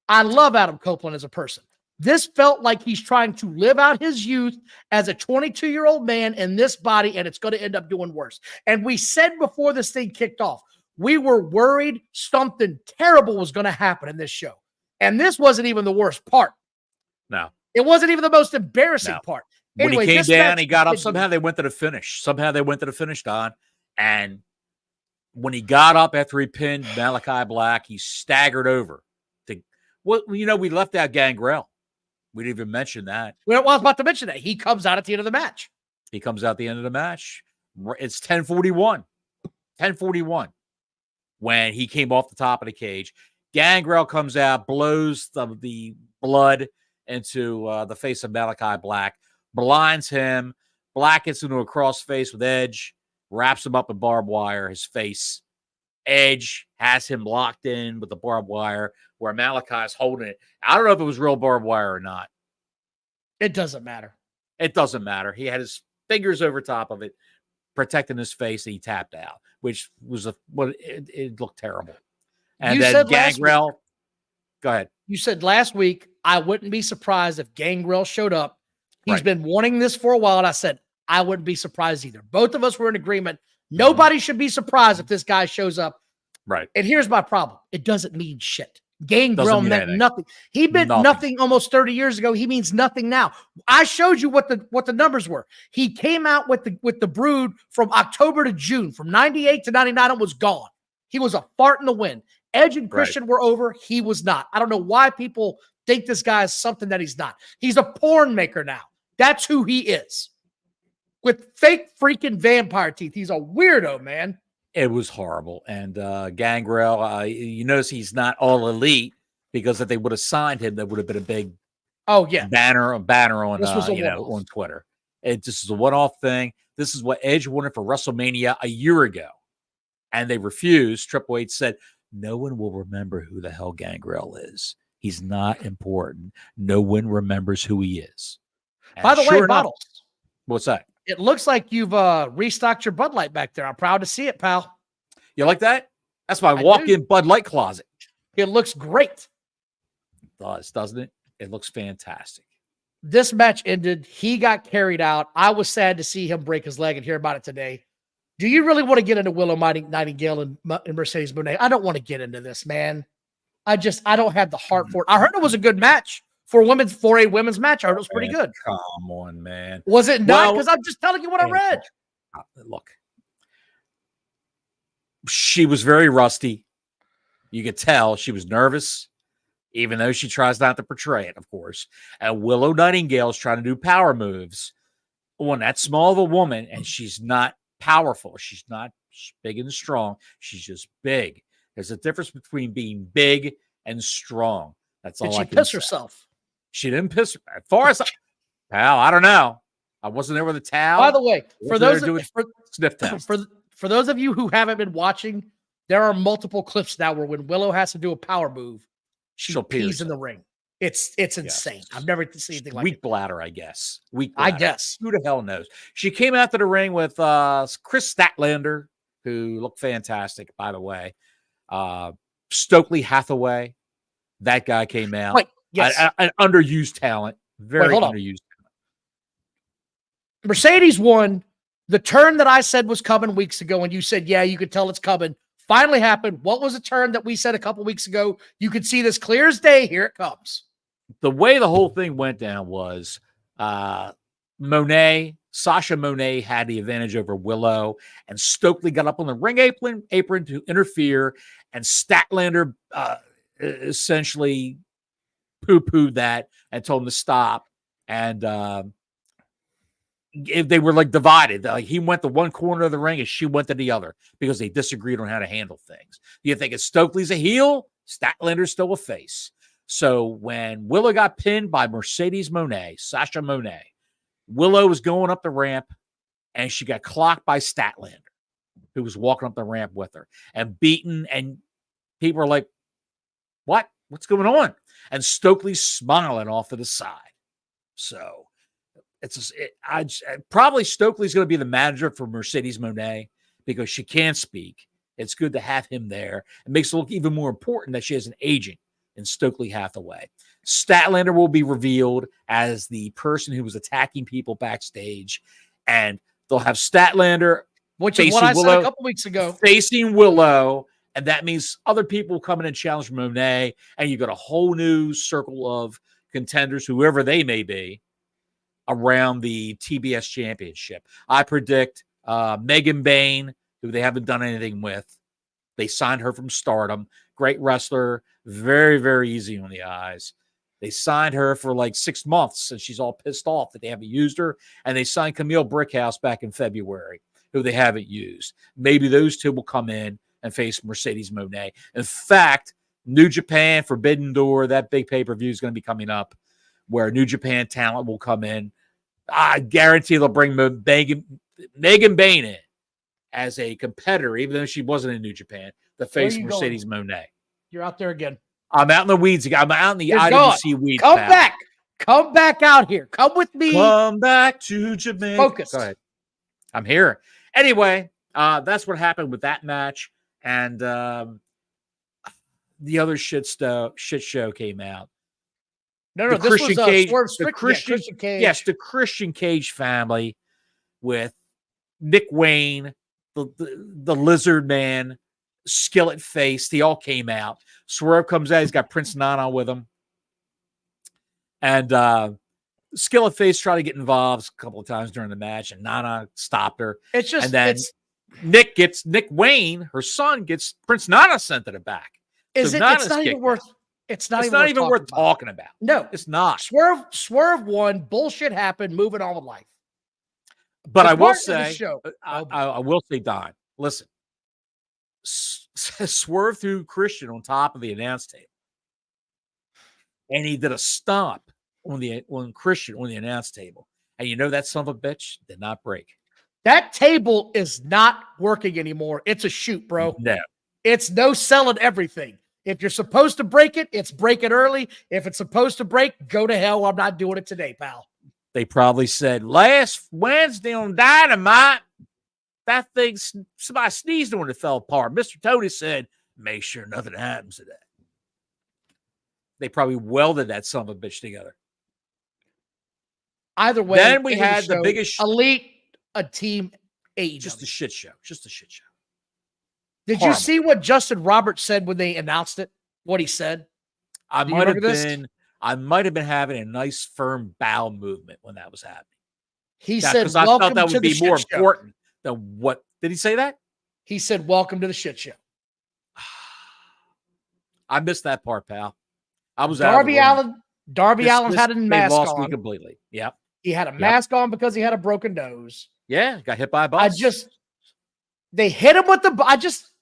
S2: I love Adam Copeland as a person. This felt like he's trying to live out his youth as a 22-year-old man in this body, and it's going to end up doing worse. And we said before this thing kicked off, we were worried something terrible was going to happen in this show. And this wasn't even the worst part.
S1: No.
S2: It wasn't even the most embarrassing part.
S1: When
S2: Anyway,
S1: he came
S2: this
S1: down,
S2: match
S1: he got up.
S2: continued.
S1: Somehow they went to the finish, Don. And when he got up after he pinned Malachi Black, he staggered over. We left out Gangrel. We didn't even mention that.
S2: Well, I was about to mention that. He comes out at the end of the match.
S1: He comes out at the end of the match. It's 10:41. 10:41. When he came off the top of the cage. Gangrel comes out, blows the blood into the face of Malachi Black, blinds him. Black gets into a crossface with Edge, wraps him up in barbed wire, his face. Edge has him locked in with the barbed wire where Malachi's holding it. I don't know if it was real barbed wire or not.
S2: It doesn't matter.
S1: It doesn't matter. He had his fingers over top of it, protecting his face, and he tapped out, which was it looked terrible. And then Gangrel, go ahead.
S2: You said last week, I wouldn't be surprised if Gangrel showed up. He's been wanting this for a while, and I said, I wouldn't be surprised either. Both of us were in agreement. Nobody should be surprised if this guy shows up.
S1: Right.
S2: And here's my problem. It doesn't mean shit. Gangrel meant nothing. He meant nothing almost 30 years ago. He means nothing now. I showed you what the numbers were. He came out with the Brood from October to June, from 98 to 99, and was gone. He was a fart in the wind. Edge and Christian were over. He was not. I don't know why people think this guy is something that he's not. He's a porn maker now. That's who he is. With fake freaking vampire teeth. He's a weirdo, man.
S1: It was horrible. And Gangrel, you notice he's not all elite, because if they would have signed him, that would have been a big banner on on Twitter. This is a one-off thing. This is what Edge wanted for WrestleMania a year ago. And they refused. Triple H said, no one will remember who the hell Gangrel is. He's not important. No one remembers who he is. And
S2: by the way, Bottles.
S1: What's that?
S2: It looks like you've restocked your Bud Light back there. I'm proud to see it, pal.
S1: You like that? That's my walk-in Bud Light closet.
S2: It looks great.
S1: It does, doesn't it? It looks fantastic.
S2: This match ended. He got carried out. I was sad to see him break his leg and hear about it today. Do you really want to get into Willow Nightingale and Mercedes Moné? I don't want to get into this, man. I don't have the heart for it. I heard it was a good match for a women's match. I heard it was pretty good.
S1: Come on, man.
S2: Was it not? Because I'm just telling you what I read.
S1: Look, she was very rusty. You could tell she was nervous, even though she tries not to portray it, of course. And Willow Nightingale is trying to do power moves on that small of a woman, and she's not powerful. She's not big and strong. She's just big. There's a difference between being big and strong. That's all. Did she
S2: piss herself?
S1: She didn't piss. As far as I don't know. I wasn't there with a towel.
S2: By the way, for those
S1: sniff test.
S2: For those of you who haven't been watching, there are multiple clips now where when Willow has to do a power move, she pees in the ring. It's insane. I've never seen anything like it.
S1: Weak bladder, I guess.
S2: I guess.
S1: Who the hell knows? She came out to the ring with Chris Statlander, who looked fantastic, by the way. Stokely Hathaway, that guy came out.
S2: Wait, yes.
S1: An underused talent. Very underused talent.
S2: Mercedes won. The turn that I said was coming weeks ago, and you said, yeah, you could tell it's coming, Finally happened. What was a turn that we said a couple weeks ago? You could see this clear as day. Here it comes.
S1: The way the whole thing went down was Sasha Monet had the advantage over Willow, and Stokely got up on the ring apron to interfere, and Statlander essentially poo-pooed that and told him to stop. And they were like divided. Like he went to one corner of the ring and she went to the other because they disagreed on how to handle things. You think Stokely's a heel? Statlander's still a face. So when Willow got pinned by Mercedes Moné, Sasha Moné, Willow was going up the ramp and she got clocked by Statlander, who was walking up the ramp with her and beaten. And people are like, what? What's going on? And Stokely's smiling off to the side. So probably Stokely's going to be the manager for Mercedes Moné because she can't speak. It's good to have him there. It makes it look even more important that she has an agent in Stokely Hathaway. Statlander will be revealed as the person who was attacking people backstage, and they'll have Statlander,
S2: which is what I said a couple weeks ago,
S1: facing Willow, and that means other people come in and challenge Moné, and you've got a whole new circle of contenders, whoever they may be, around the TBS championship. I predict Megan Bain, who they haven't done anything with. They signed her from Stardom. Great wrestler. Very, very easy on the eyes. They signed her for like 6 months, and she's all pissed off that they haven't used her. And they signed Camille Brickhouse back in February, who they haven't used. Maybe those two will come in and face Mercedes Moné. In fact, New Japan Forbidden Door, that big pay-per-view is going to be coming up, where New Japan talent will come in. I guarantee they'll bring Megan Bain in as a competitor, even though she wasn't in New Japan, to face Mercedes Moné.
S2: You're out there again.
S1: I'm out in the weeds again. I'm out in the IWC weeds.
S2: Come back. Come back out here. Come with me.
S1: Come back to Jamaica.
S2: Focus.
S1: Go ahead. I'm here. Anyway, that's what happened with that match. And the other shit show came out.
S2: No,
S1: the
S2: this
S1: Christian
S2: was
S1: Cage,
S2: Christian Cage.
S1: Yes, the Christian Cage family with Nick Wayne, the Lizard Man, Skillet Face. They all came out. Swerve comes out. He's got Prince Nana with him. And Skillet Face tried to get involved a couple of times during the match, and Nana stopped her.
S2: It's just,
S1: and then Nick Wayne, her son, gets Prince Nana sent to the back.
S2: It's not even worth. It's not even
S1: worth talking about.
S2: No,
S1: it's not.
S2: Swerve won. Bullshit happened. Moving on with life.
S1: But I will say, I will say, Don, listen. Swerve threw Christian on top of the announce table, and he did a stomp on Christian on the announce table. And you know that son of a bitch did not break.
S2: That table is not working anymore. It's a shoot, bro.
S1: No,
S2: it's no selling everything. If you're supposed to break it, it's break it early. If it's supposed to break, go to hell. I'm not doing it today, pal.
S1: They probably said last Wednesday on Dynamite, that thing, somebody sneezed on it, fell apart. Mr. Tony said, make sure nothing happens to that. They probably welded that son of a bitch together.
S2: Either way,
S1: then we had the biggest
S2: elite, a team AEW.
S1: Just a shit show. Just a shit show.
S2: Did you see what Justin Roberts said when they announced it? What he said?
S1: I might have been having a nice firm bowel movement when that was happening.
S2: He said,
S1: I thought that would be more important than what did he say that?
S2: He said, welcome to the shit show.
S1: I missed that part, pal. I was
S2: Darby Allin had a mask on.
S1: Me completely. Yeah.
S2: He had a mask on because he had a broken nose.
S1: Yeah, got hit by a bus.
S2: They hit him with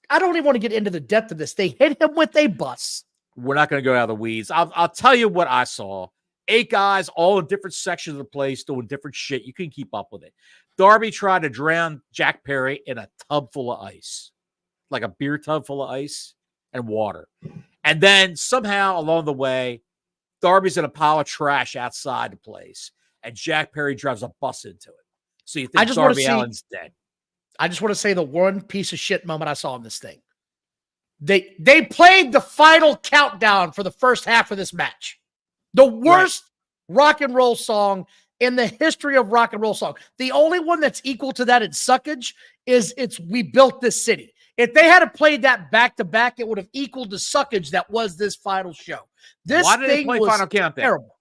S2: I don't even want to get into the depth of this. They hit him with a bus.
S1: We're not going to go out of the weeds. I'll tell you what I saw. 8 guys, all in different sections of the place, doing different shit. You can keep up with it. Darby tried to drown Jack Perry in a tub full of ice, like a beer tub full of ice and water. And then somehow along the way, Darby's in a pile of trash outside the place, and Jack Perry drives a bus into it. So you think Darby Allin's dead.
S2: I just want to say the one piece of shit moment I saw in this thing. They played the final countdown for the first half of this match. The worst rock and roll song in the history of rock and roll song. The only one that's equal to that in suckage is it's We Built This City. If they had played that back to back, it would have equaled the suckage that was this final show. This
S1: Why did they
S2: thing
S1: play
S2: was
S1: Final Countdown?
S2: terrible.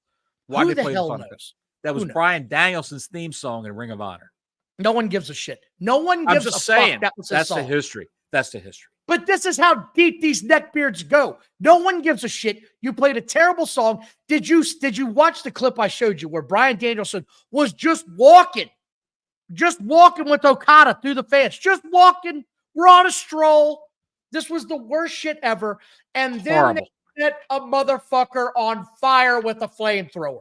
S1: Why
S2: Who
S1: did they
S2: the
S1: play
S2: hell
S1: Final
S2: knows?
S1: That was
S2: Who knows?
S1: Bryan Danielson's theme song in Ring of Honor.
S2: No one gives a shit. No one
S1: I'm
S2: gives
S1: just
S2: a
S1: saying.
S2: fuck. That was his
S1: That's the
S2: song.
S1: history. That's the history.
S2: But this is how deep these neckbeards go. No one gives a shit. You played a terrible song. Did you watch the clip I showed you where Bryan Danielson was just walking with Okada through the fans, just walking? We're on a stroll. This was the worst shit ever. And then
S1: Horrible.
S2: they set a motherfucker on fire with a flamethrower.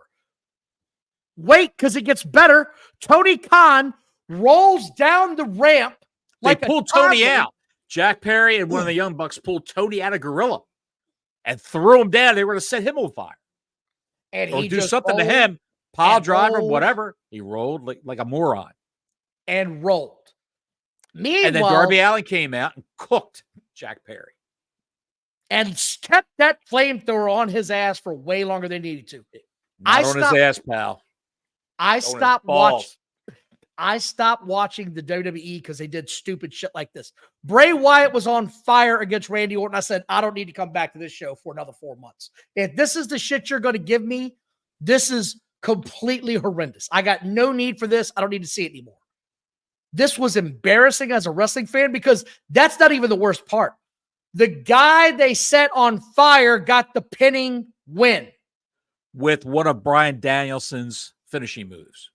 S2: Wait, because it gets better. Tony Khan rolls down the ramp.
S1: They
S2: Like
S1: pulled Tony out. Jack Perry and one of the Young Bucks pulled Tony out of Gorilla and threw him down. They were going to set him on fire.
S2: And
S1: Or
S2: he
S1: do
S2: just
S1: something to
S2: rolled
S1: him. Pile driver,
S2: rolled
S1: whatever. He rolled like a moron.
S2: and rolled. Meanwhile,
S1: And then Darby Allin came out and cooked Jack Perry.
S2: and kept that flamethrower on his ass for way longer than he needed to.
S1: Not on his ass, pal.
S2: I
S1: On his
S2: stopped
S1: balls.
S2: watching the WWE because they did stupid shit like this. Bray Wyatt was on fire against Randy Orton. I said, I don't need to come back to this show for another 4 months. If this is the shit you're going to give me, this is completely horrendous. I got no need for this. I don't need to see it anymore. This was embarrassing as a wrestling fan because that's not even the worst part. The guy they set on fire got the pinning win.
S1: With one of Bryan Danielson's finishing moves.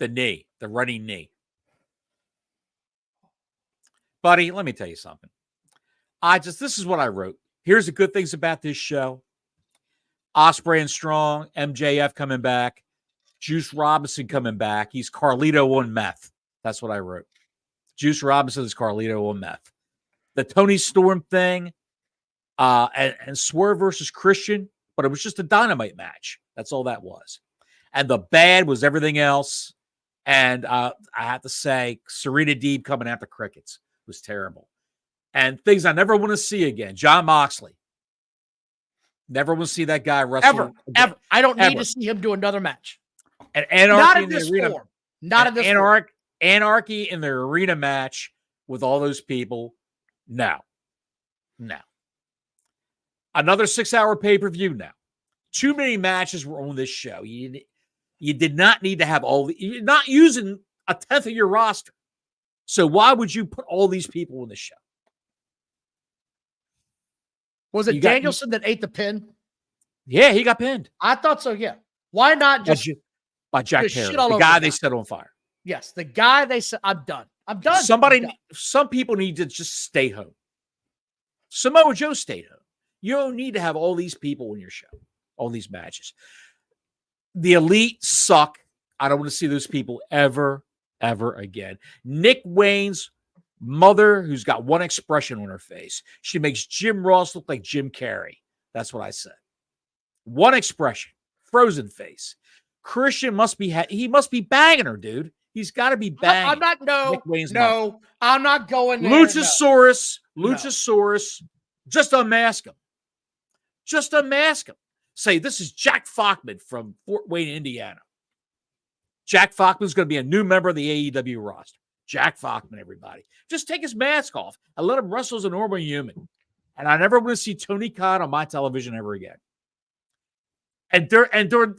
S1: The knee, the running knee. Buddy, let me tell you something. This is what I wrote. Here's the good things about this show. Osprey and Strong, MJF coming back, Juice Robinson coming back. He's Carlito on meth. That's what I wrote. Juice Robinson is Carlito on meth. The Tony Storm thing, and Swerve versus Christian, but it was just a Dynamite match. That's all that was. And the bad was everything else. And I have to say, Serena Deeb coming after Crickets was terrible. And things I never want to see again. John Moxley. Never want to see that guy wrestle.
S2: Ever. I don't need to see him do another match.
S1: And Anarchy
S2: Not in
S1: in the
S2: this
S1: arena.
S2: form. Not in this form.
S1: Anarchy in the arena match with all those people. No. Another 6-hour pay-per-view now. Too many matches were on this show. You did not need to have you're not using a tenth of your roster. So why would you put all these people in the show?
S2: Was it Danielson that ate the pin?
S1: Yeah, he got pinned.
S2: I thought so, yeah. Why not just
S1: by Jack
S2: just
S1: Perry,
S2: shit all
S1: the
S2: over
S1: guy
S2: the
S1: they
S2: guy?
S1: set on fire.
S2: Yes, the guy they said, I'm done. I'm done.
S1: Some people need to just stay home. Samoa Joe stayed home. You don't need to have all these people in your show, all these matches. The Elite suck. I don't want to see those people ever again. Nick Wayne's mother, who's got one expression on her face. She makes Jim Ross look like Jim Carrey. That's what I said. One expression, frozen face. Christian must be banging her, dude. He's got to be banging.
S2: I'm not.
S1: Nick Wayne's
S2: no.
S1: mother.
S2: I'm not going there.
S1: Luchasaurus.
S2: No.
S1: Just unmask him. Just unmask him. Say, this is Jack Fockman from Fort Wayne, Indiana. Jack Fockman's going to be a new member of the AEW roster. Jack Fockman, everybody. Just take his mask off and let him wrestle as a normal human. And I never want to see Tony Khan on my television ever again. And during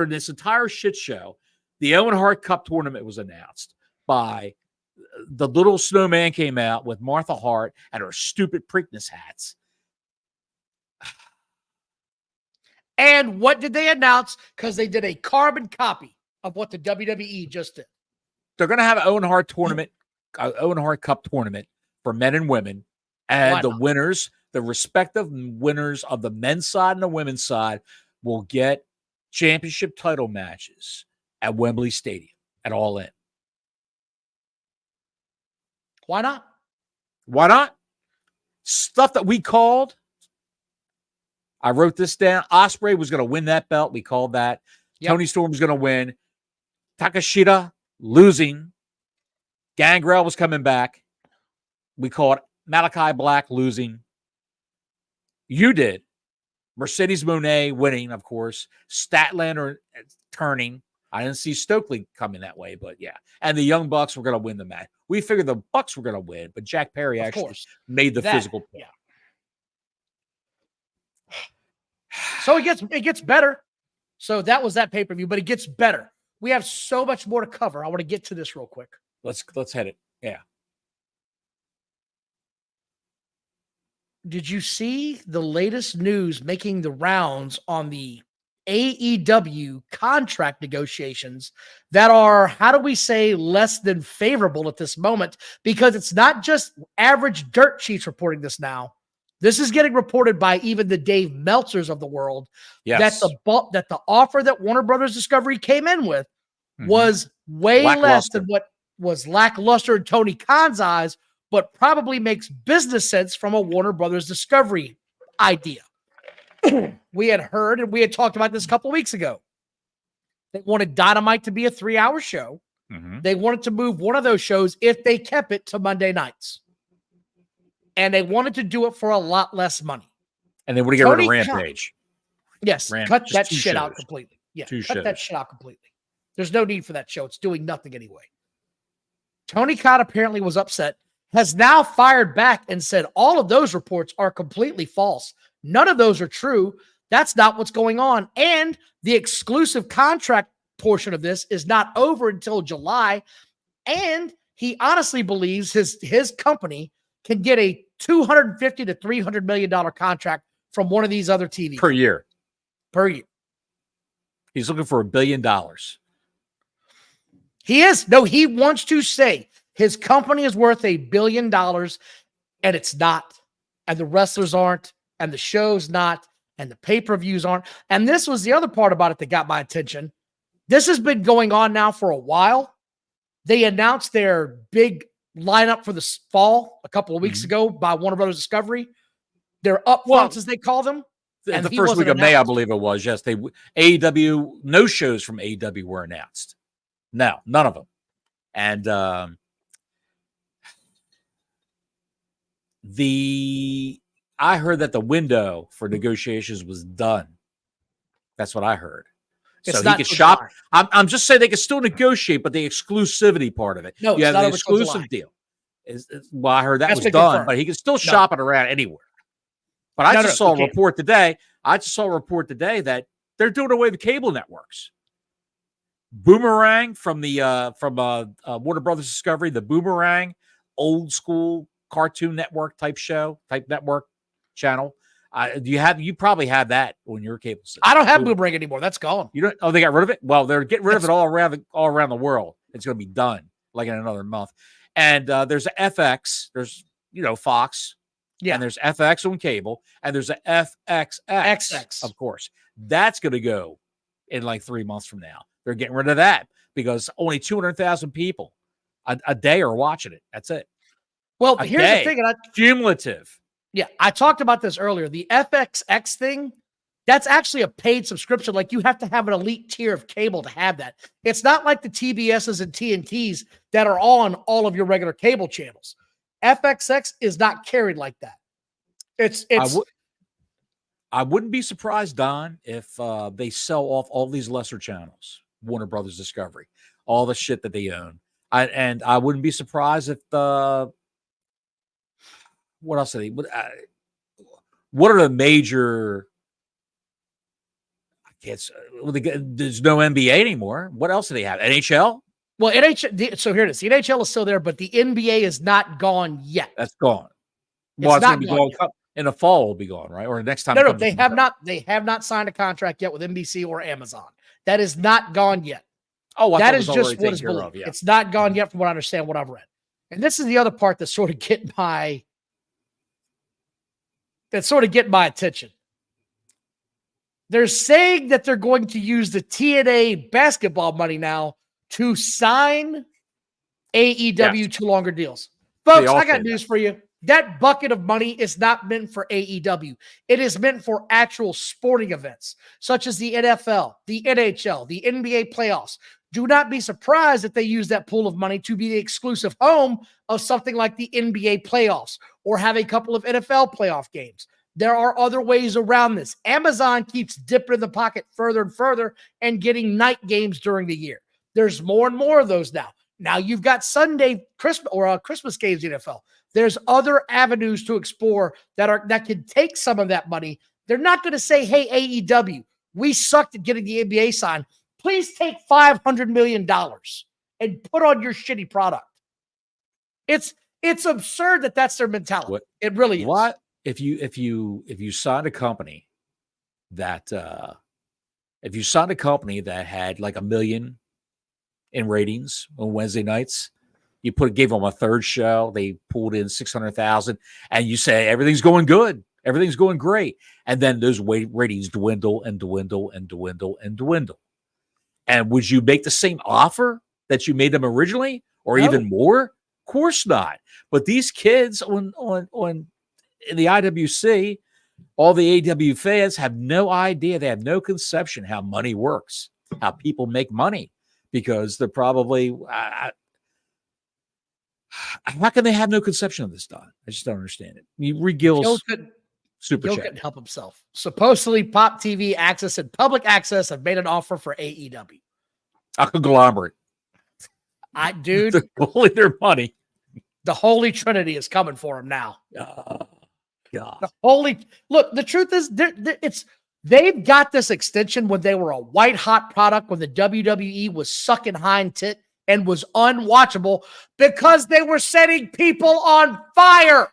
S1: this entire shit show, the Owen Hart Cup tournament was announced by the little snowman came out with Martha Hart and her stupid Preakness hats.
S2: And what did they announce? Because they did a carbon copy of what the WWE just did.
S1: They're going to have an Owen Hart tournament, Owen Hart Cup tournament for men and women. And the winners, the respective winners of the men's side and the women's side will get championship title matches at Wembley Stadium at All In.
S2: Why not?
S1: Why not? Stuff that we called. I wrote this down. Osprey was going to win that belt. We called that. Yep. Tony Storm was going to win. Takeshita losing. Gangrel was coming back. We called Malachi Black losing. You did. Mercedes Moné winning, of course. Statlander turning. I didn't see Stokely coming that way, but yeah. And the Young Bucks were going to win the match. We figured the Bucks were going to win, but Jack Perry actually made the physical play.
S2: Yeah. So it gets better. So that was that pay-per-view, but it gets better. We have so much more to cover. I want to get to this real quick.
S1: Let's head it. Yeah.
S2: Did you see the latest news making the rounds on the AEW contract negotiations that are, how do we say, less than favorable at this moment? Because it's not just average dirt sheets reporting this now. This is getting reported by even the Dave Meltzers of the world.
S1: Yes.
S2: That the offer that Warner Brothers Discovery came in with was way less than what was lackluster in Tony Khan's eyes, but probably makes business sense from a Warner Brothers Discovery idea. We had heard, and we had talked about this a couple of weeks ago. They wanted Dynamite to be a 3-hour show. They wanted to move one of those shows if they kept it to Monday nights. And they wanted to do it for a lot less money.
S1: And they would get rid of Rampage.
S2: Yes, cut that shit out completely. Yeah, cut that shit out completely. There's no need for that show. It's doing nothing anyway. Tony Khan apparently was upset, has now fired back and said all of those reports are completely false. None of those are true. That's not what's going on. And the exclusive contract portion of this is not over until July. And he honestly believes his company can get a $250 to $300 million contract from one of these other TV
S1: per year.
S2: Per year.
S1: He's looking for $1 billion.
S2: He is. No, he wants to say his company is worth $1 billion, and it's not. And the wrestlers aren't, and the show's not, and the pay-per-views aren't. And this was the other part about it that got my attention. This has been going on now for a while. They announced their big lineup for the fall a couple of weeks ago by Warner Brothers Discovery. Their upfronts, as they call them.
S1: And the first week of May, I believe it was. Yes, AEW, no shows from AEW were announced. No, none of them. And I heard that the window for negotiations was done. That's what I heard. So he could shop. I'm just saying they could still negotiate, but the exclusivity part of it.
S2: No,
S1: you have the exclusive deal. Well, I heard that was done, but he could still shop it around anywhere. But I just saw a report today. That they're doing away with cable networks. Boomerang from the Warner Brothers Discovery, the Boomerang old school Cartoon Network type network channel. You probably have that on your cable system.
S2: I don't have Boomerang anymore. That's gone.
S1: You don't? Oh, they got rid of it. Well, they're getting rid of it all around the world. It's going to be done like in another month. And there's a FX. There's Fox. Yeah. And there's FX on cable, and there's a FXX, of course. That's going to go in like 3 months from now. They're getting rid of that because only 200,000 people a day are watching it. That's it.
S2: Well, here's the thing.
S1: Cumulative.
S2: Yeah, I talked about this earlier. The FXX thing, that's actually a paid subscription. Like, you have to have an elite tier of cable to have that. It's not like the TBSs and TNTs that are on all of your regular cable channels. FXX is not carried like that.
S1: I wouldn't be surprised, Don, if they sell off all these lesser channels, Warner Brothers Discovery, all the shit that they own. And I wouldn't be surprised if what else are they? What are the major? I guess there's no NBA anymore. What else do they have? NHL.
S2: Well, NHL. So here it is. The NHL is still there, but the NBA is not gone yet.
S1: That's gone. Well, it's going to be gone in the fall. It'll be gone, right? Or next time.
S2: No, they have not. They have not signed a contract yet with NBC or Amazon. That is not gone yet.
S1: Oh,
S2: that is just what is believed. It's not gone yet, from what I understand, what I've read. And this is the other part that's sort of getting my attention. They're saying that they're going to use the TNA basketball money now to sign AEW to longer deals. Folks, I got news for you. That bucket of money is not meant for AEW. It is meant for actual sporting events, such as the NFL, the NHL, the NBA playoffs. Do not be surprised if they use that pool of money to be the exclusive home of something like the NBA playoffs or have a couple of NFL playoff games. There are other ways around this. Amazon keeps dipping in the pocket further and further and getting night games during the year. There's more and more of those now. Now you've got Sunday Christmas or Christmas games in the NFL. There's other avenues to explore that can take some of that money. They're not going to say, "Hey, AEW, we sucked at getting the NBA signed. Please take $500 million and put on your shitty product." It's absurd that that's their mentality.
S1: What,
S2: it really is.
S1: What if you signed a company that had like 1 million in ratings on Wednesday nights, you gave them a third show, they pulled in 600,000, and you say everything's going good, everything's going great, and then those ratings dwindle and dwindle and dwindle and dwindle. And would you make the same offer that you made them originally, or even more? Of course not. But these kids in the IWC, all the AEW fans have no idea. They have no conception how money works, how people make money, because they're probably. How can they have no conception of this, Don? I just don't understand it. You read Gil's super chat.
S2: Couldn't help himself. Supposedly, Pop TV Access and Public Access have made an offer for AEW.
S1: A conglomerate.
S2: Dude,
S1: they're pulling their money.
S2: The Holy Trinity is coming for him now.
S1: God.
S2: Look. The truth is, they've got this extension when they were a white hot product, when the WWE was sucking hind tit and was unwatchable because they were setting people on fire.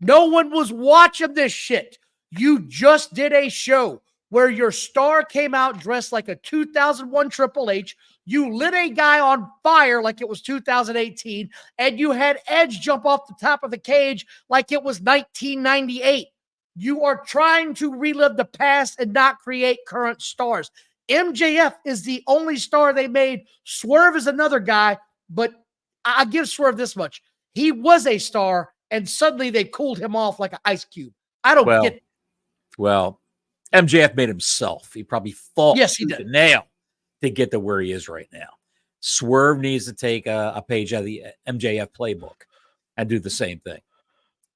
S2: No one was watching this shit. You just did a show where your star came out dressed like a 2001 Triple H. You lit a guy on fire like it was 2018, and you had Edge jump off the top of the cage like it was 1998. You are trying to relive the past and not create current stars. MJF is the only star they made. Swerve is another guy, but I give Swerve this much. He was a star, and suddenly they cooled him off like an ice cube. I don't get it.
S1: Well, MJF made himself. He probably fought
S2: the
S1: nail to get to where he is right now. Swerve needs to take a page out of the MJF playbook and do the same thing.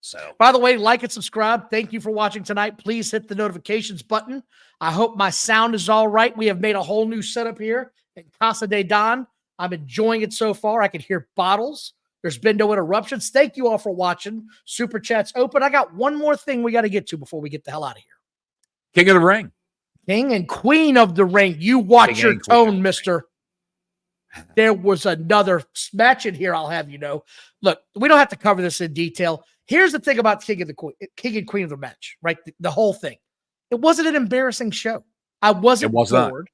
S1: So,
S2: by the way, like and subscribe. Thank you for watching tonight. Please hit the notifications button. I hope my sound is all right. We have made a whole new setup here in Casa de Don. I'm enjoying it so far. I can hear bottles. There's been no interruptions. Thank you all for watching. Super Chat's open. I got one more thing we got to get to before we get the hell out of here.
S1: King of the Ring.
S2: King and Queen of the Ring. You watch your tone, mister. There was another match in here, I'll have you know. Look, we don't have to cover this in detail. Here's the thing about King and Queen of the match, right? The whole thing. It wasn't an embarrassing show. I wasn't bored.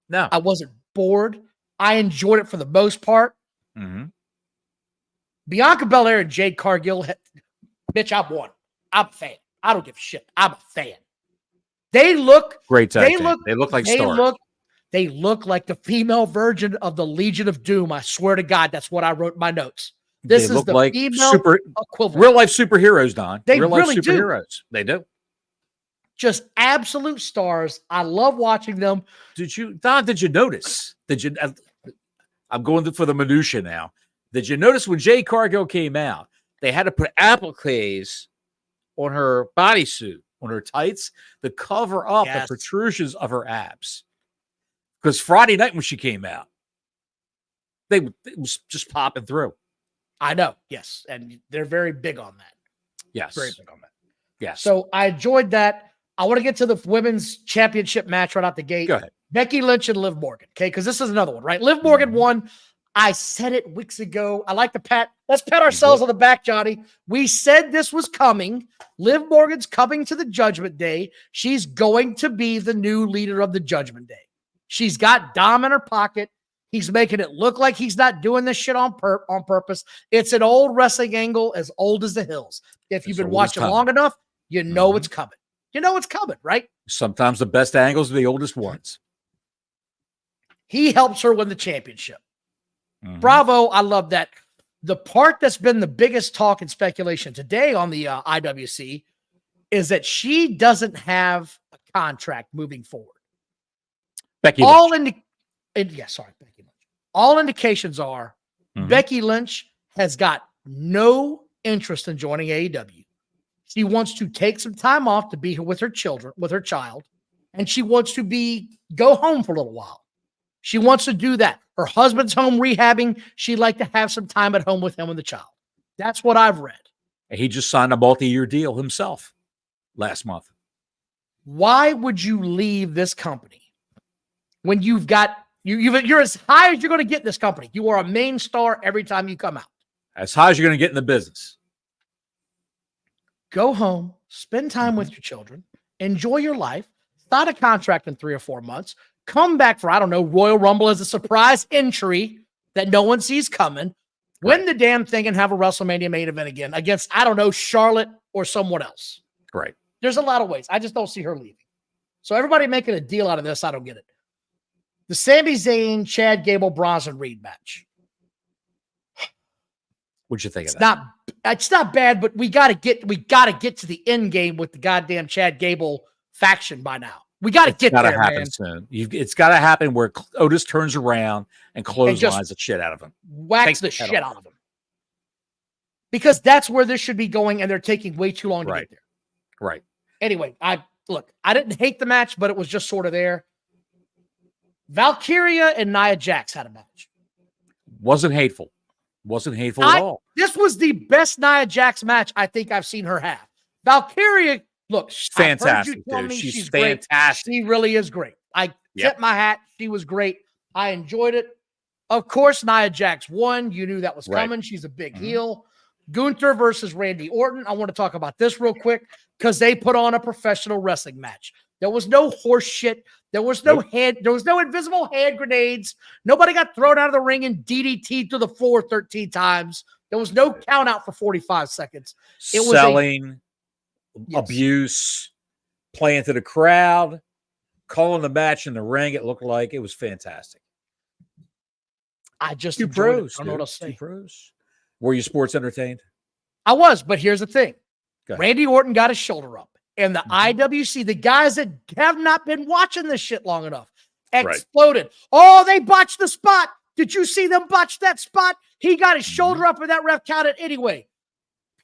S1: No.
S2: I wasn't bored. I enjoyed it for the most part.
S1: Mm-hmm.
S2: Bianca Belair and Jade Cargill, bitch, I'm one. I'm a fan. I don't give a shit. I'm a fan. They look
S1: great. They look like stars.
S2: They look like the female version of the Legion of Doom. I swear to God, that's what I wrote in my notes. This is the like female equivalent.
S1: Real life superheroes, Don.
S2: They
S1: real life
S2: really
S1: superheroes.
S2: Do.
S1: They do.
S2: Just absolute stars. I love watching them.
S1: Did you notice? I'm going for the minutia now. Did you notice when Jade Cargill came out, they had to put appliques on her bodysuit, on her tights, to cover up the protrusions of her abs? Because Friday night when she came out, it was just popping through.
S2: I know, yes. And they're very big on that.
S1: Yes.
S2: Very big on that.
S1: Yes.
S2: So I enjoyed that. I want to get to the women's championship match right out the gate.
S1: Go ahead.
S2: Becky Lynch and Liv Morgan, okay? Because this is another one, right? Liv Morgan won. I said it weeks ago. I like to let's pat ourselves on the back, Johnny. We said this was coming. Liv Morgan's coming to the Judgment Day. She's going to be the new leader of the Judgment Day. She's got Dom in her pocket. He's making it look like he's not doing this shit on purpose. It's an old wrestling angle as old as the hills. If you've been watching long enough, you know it's coming. You know it's coming, right?
S1: Sometimes the best angles are the oldest ones.
S2: He helps her win the championship. Bravo. I love that. The part that's been the biggest talk and speculation today on the IWC is that she doesn't have a contract moving forward.
S1: Becky
S2: Lynch. Becky Lynch. All indications are Becky Lynch has got no interest in joining AEW. She wants to take some time off to be with her children, with her child, and she wants to go home for a little while. She wants to do that. Her husband's home rehabbing. She'd like to have some time at home with him and the child. That's what I've read.
S1: He just signed a multi-year deal himself last month.
S2: Why would you leave this company when you're as high as you're going to get in this company? You are a main star every time you come out.
S1: As high as you're going to get in the business.
S2: Go home, spend time with your children, enjoy your life, sign a contract in 3 or 4 months, come back for, I don't know, Royal Rumble as a surprise entry that no one sees coming, win the damn thing and have a WrestleMania main event again against, I don't know, Charlotte or someone else.
S1: Right.
S2: There's a lot of ways. I just don't see her leaving. So everybody making a deal out of this, I don't get it. The Sami Zayn, Chad Gable, Bronson Reed match.
S1: What'd you think of that?
S2: It's not bad, but we gotta get to the end game with the goddamn Chad Gable faction by now. We gotta get there,
S1: happen
S2: man.
S1: soon. It's gotta happen where Otis turns around and clotheslines the shit out of him.
S2: Whacks the shit out of him. Because that's where this should be going, and they're taking way too long to get there.
S1: Right.
S2: Anyway, I didn't hate the match, but it was just sort of there. Valkyria and Nia Jax had a match.
S1: Wasn't hateful at all.
S2: This was the best Nia Jax match I think I've seen her have. Valkyria, look,
S1: she's fantastic, dude. She's fantastic.
S2: Great. She really is great. I tip my hat. She was great. I enjoyed it. Of course, Nia Jax won. You knew that was coming. She's a big heel. Gunther versus Randy Orton. I want to talk about this real quick because they put on a professional wrestling match. There was no horse shit. There was no there was no invisible hand grenades. Nobody got thrown out of the ring and DDT'd to the floor 13 times. There was no count out for 45 seconds. It was
S1: selling, abuse, playing to the crowd, calling the match in the ring. It looked like it was fantastic.
S2: I just
S1: Two pros.
S2: I don't know what else to say.
S1: Two pros. Were you sports entertained?
S2: I was, but here's the thing. Randy Orton got his shoulder up. And the IWC, the guys that have not been watching this shit long enough, exploded. Right. Oh, they botched the spot. Did you see them botch that spot? He got his shoulder up and that ref counted anyway.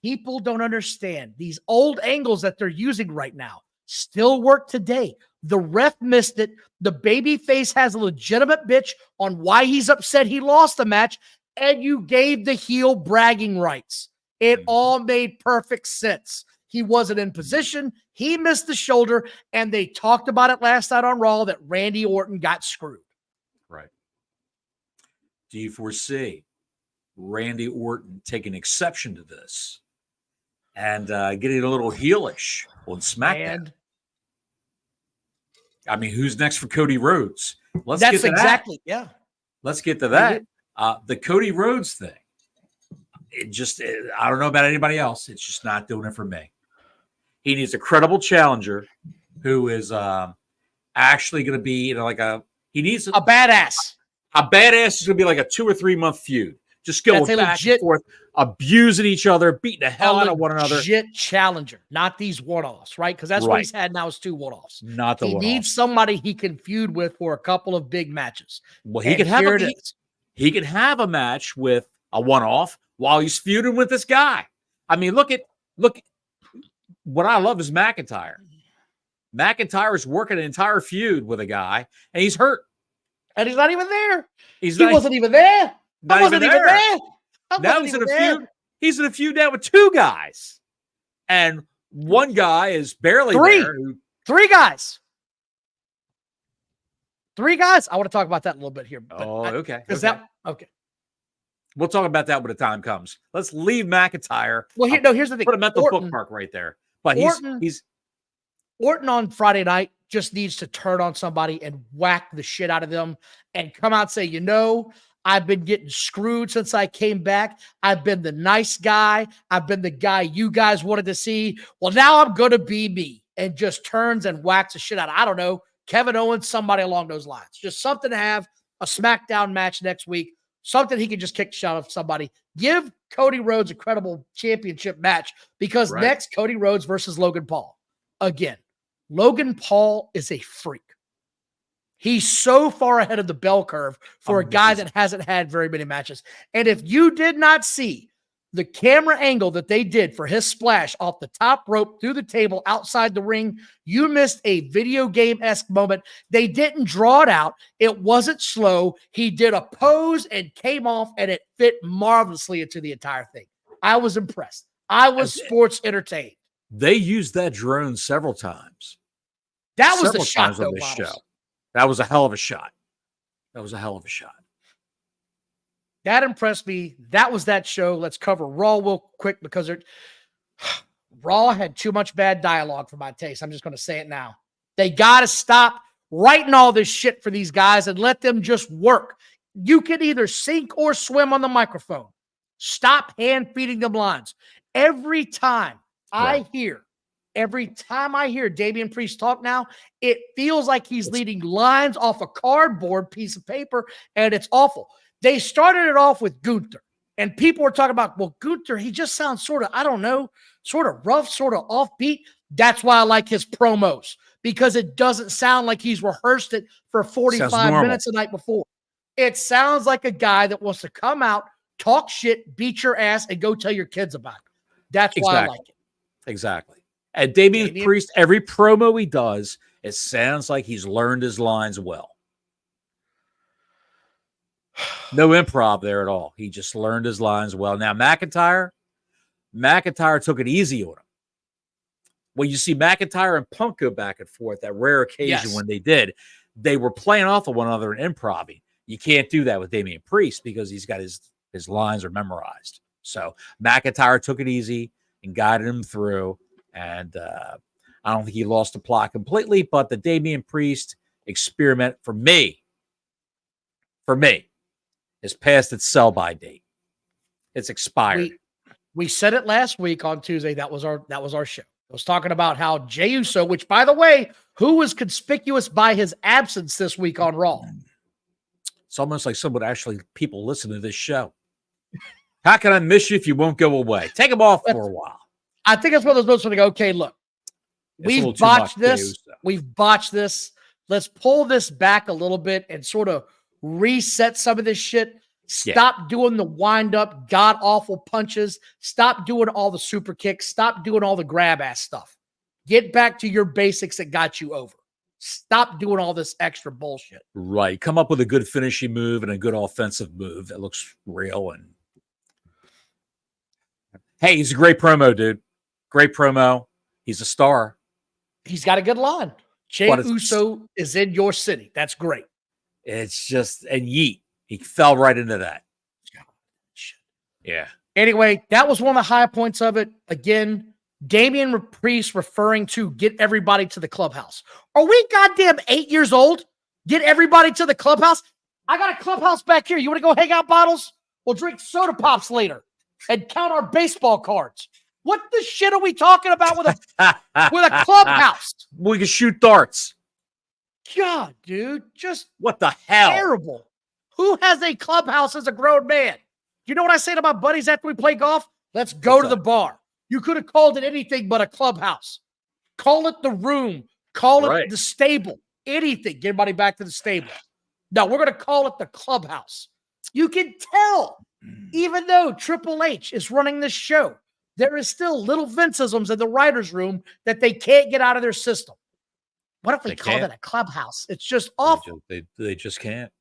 S2: People don't understand. These old angles that they're using right now still work today. The ref missed it. The babyface has a legitimate bitch on why he's upset he lost the match, and you gave the heel bragging rights. It all made perfect sense. He wasn't in position. He missed the shoulder, and they talked about it last night on Raw that Randy Orton got screwed.
S1: Right. Do you foresee Randy Orton taking exception to this and getting a little heelish on SmackDown? I mean, who's next for Cody Rhodes? Let's get to that. Let's get to that. The Cody Rhodes thing. I don't know about anybody else. It's just not doing it for me. He needs a credible challenger who is actually going to be, he needs
S2: a badass.
S1: A badass is going to be like a 2 or 3 month feud. Just going back and forth, abusing each other, beating the hell out of one another.
S2: Legit challenger, not these one-offs, right? Because that's what he's had now is 2 one-offs.
S1: Not the one-offs.
S2: He needs somebody he can feud with for a couple of big matches.
S1: Well, he could have a match with a one-off while he's feuding with this guy. I mean, look. What I love is McIntyre. McIntyre is working an entire feud with a guy, and he's hurt.
S2: And he's not even there. He wasn't even there.
S1: Not even there. Now he's in a feud. He's in a feud now with 2 guys. And one guy is barely there.
S2: 3 guys. 3 guys. I want to talk about that a little bit here.
S1: Okay.
S2: Okay.
S1: We'll talk about that when the time comes. Let's leave McIntyre.
S2: Well, here's the thing.
S1: Put him at the bookmark right there. But
S2: Orton on Friday night just needs to turn on somebody and whack the shit out of them and come out and say, I've been getting screwed since I came back. I've been the nice guy. I've been the guy you guys wanted to see. Well, now I'm going to be me, and just turns and whacks the shit out of, I don't know, Kevin Owens, somebody along those lines. Just something to have a SmackDown match next week. Something he can just kick the shot of somebody. Give Cody Rhodes a credible championship match because next, Cody Rhodes versus Logan Paul. Again, Logan Paul is a freak. He's so far ahead of the bell curve for a guy that hasn't had very many matches. And if you did not see the camera angle that they did for his splash off the top rope through the table outside the ring, you missed a video game-esque moment. They didn't draw it out. It wasn't slow. He did a pose and came off, and it fit marvelously into the entire thing. I was impressed. I was sports entertained.
S1: They used that drone several times.
S2: That was the shot, though,
S1: on this show. That was a hell of a shot. That was a hell of a shot.
S2: That impressed me. That was that show. Let's cover Raw real quick because Raw had too much bad dialogue for my taste. I'm just going to say it now. They got to stop writing all this shit for these guys and let them just work. You can either sink or swim on the microphone. Stop hand feeding them lines. Every time I hear Damian Priest talk now, it feels like he's leading lines off a cardboard piece of paper, and it's awful. They started it off with Gunther, and people were talking about, well, Gunther, he just sounds sort of, I don't know, sort of rough, sort of offbeat. That's why I like his promos, because it doesn't sound like he's rehearsed it for 45 minutes the night before. It sounds like a guy that wants to come out, talk shit, beat your ass, and go tell your kids about it. That's why I like it.
S1: Exactly. And Damian Priest, every promo he does, it sounds like he's learned his lines well. No improv there at all. He just learned his lines well. Now, McIntyre took it easy on him. When you see McIntyre and Punk go back and forth, that rare occasion when they were playing off of one another and improv. You can't do that with Damian Priest because he's got his lines are memorized. So McIntyre took it easy and guided him through. And I don't think he lost the plot completely, but the Damian Priest experiment for me, is past its sell-by date. It's expired.
S2: We said it last week on Tuesday. That was our show. I was talking about how Jey Uso, which, by the way, who was conspicuous by his absence this week on Raw?
S1: It's almost like people listen to this show. How can I miss you if you won't go away? Take them off for a while.
S2: I think it's one of those moments where they go, okay, look, we've botched this. We've botched this. Let's pull this back a little bit and sort of reset some of this shit. Stop doing the wind-up, god-awful punches. Stop doing all the super kicks. Stop doing all the grab-ass stuff. Get back to your basics that got you over. Stop doing all this extra bullshit.
S1: Right. Come up with a good finishing move and a good offensive move that looks real. And hey, he's a great promo, dude. Great promo. He's a star.
S2: He's got a good line. Jey Uso is in your city. That's great.
S1: It's just, and yeet. He fell right into that. Yeah.
S2: Anyway, that was one of the high points of it. Again, Damian Priest referring to get everybody to the clubhouse. Are we goddamn 8 years old? Get everybody to the clubhouse? I got a clubhouse back here. You want to go hang out, Bottles? We'll drink soda pops later and count our baseball cards. What the shit are we talking about with a clubhouse?
S1: We can shoot darts.
S2: God, dude, just
S1: what the hell?
S2: Terrible. Who has a clubhouse as a grown man? You know what I say to my buddies after we play golf? Let's go to the bar. You could have called it anything but a clubhouse. Call it the room. Call it the stable. Anything. Get everybody back to the stable. No, we're going to call it the clubhouse. You can tell, even though Triple H is running this show, there is still little Vinceisms in the writer's room that they can't get out of their system. What if we called it a clubhouse? It's just awful.
S1: They just can't.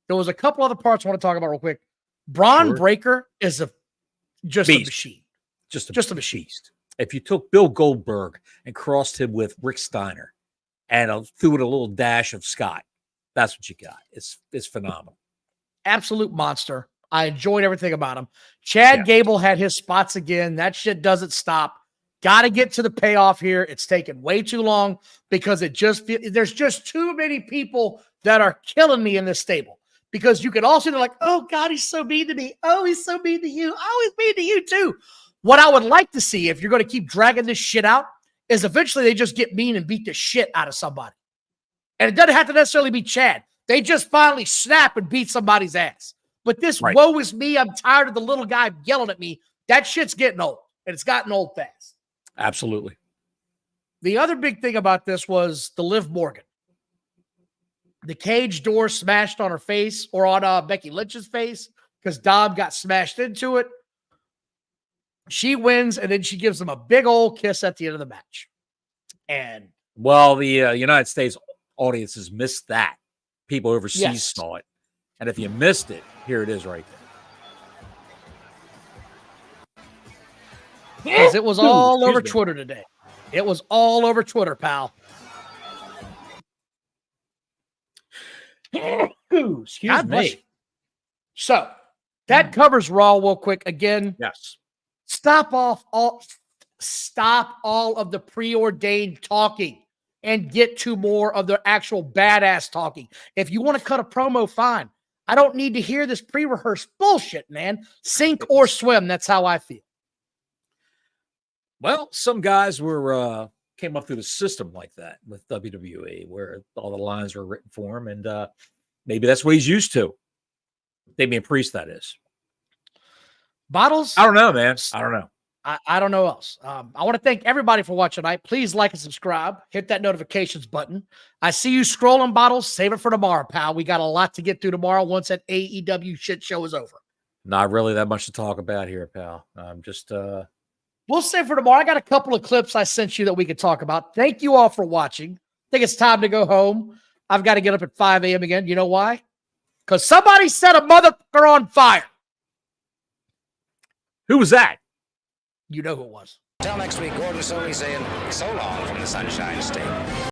S2: There was a couple other parts I want to talk about real quick. Braun Breaker is just a machine. Just a machine.
S1: If you took Bill Goldberg and crossed him with Rick Steiner and threw it a little dash of Scott, that's what you got. It's phenomenal.
S2: Absolute monster. I enjoyed everything about him. Chad Gable had his spots again. That shit doesn't stop. Got to get to the payoff here. It's taken way too long because there's just too many people that are killing me in this stable. Because you can also be like, oh, God, he's so mean to me. Oh, he's so mean to you. Oh, he's mean to you too. What I would like to see, if you're going to keep dragging this shit out, is eventually they just get mean and beat the shit out of somebody. And it doesn't have to necessarily be Chad. They just finally snap and beat somebody's ass. But this woe is me. I'm tired of the little guy yelling at me. That shit's getting old. And it's gotten old fast.
S1: Absolutely.
S2: The other big thing about this was the Liv Morgan. The cage door smashed on her face or on Becky Lynch's face because Dom got smashed into it. She wins, and then she gives him a big old kiss at the end of the match. And
S1: well, the United States audiences missed that. People overseas saw it. And if you missed it, here it is right there.
S2: Because it was all over Twitter today. It was all over Twitter, pal.
S1: Excuse me.
S2: So that covers Raw real quick. Again,
S1: yes.
S2: Stop all of the preordained talking and get to more of the actual badass talking. If you want to cut a promo, fine. I don't need to hear this pre-rehearsed bullshit, man. Sink or swim. That's how I feel.
S1: Well, some guys came up through the system like that with WWE, where all the lines were written for him, and maybe that's what he's used to. Damian Priest, that is.
S2: Bottles?
S1: I don't know, man. I don't know.
S2: I don't know else. I want to thank everybody for watching tonight. Please like and subscribe. Hit that notifications button. I see you scrolling, Bottles. Save it for tomorrow, pal. We got a lot to get through tomorrow once that AEW shit show is over.
S1: Not really that much to talk about here, pal. Just
S2: we'll save for tomorrow. I got a couple of clips I sent you that we could talk about. Thank you all for watching. I think it's time to go home. I've got to get up at 5 a.m. again. You know why? Because somebody set a motherfucker on fire.
S1: Who was that?
S2: You know who it was.
S3: Until next week, Gordon Soley saying so long from the Sunshine State.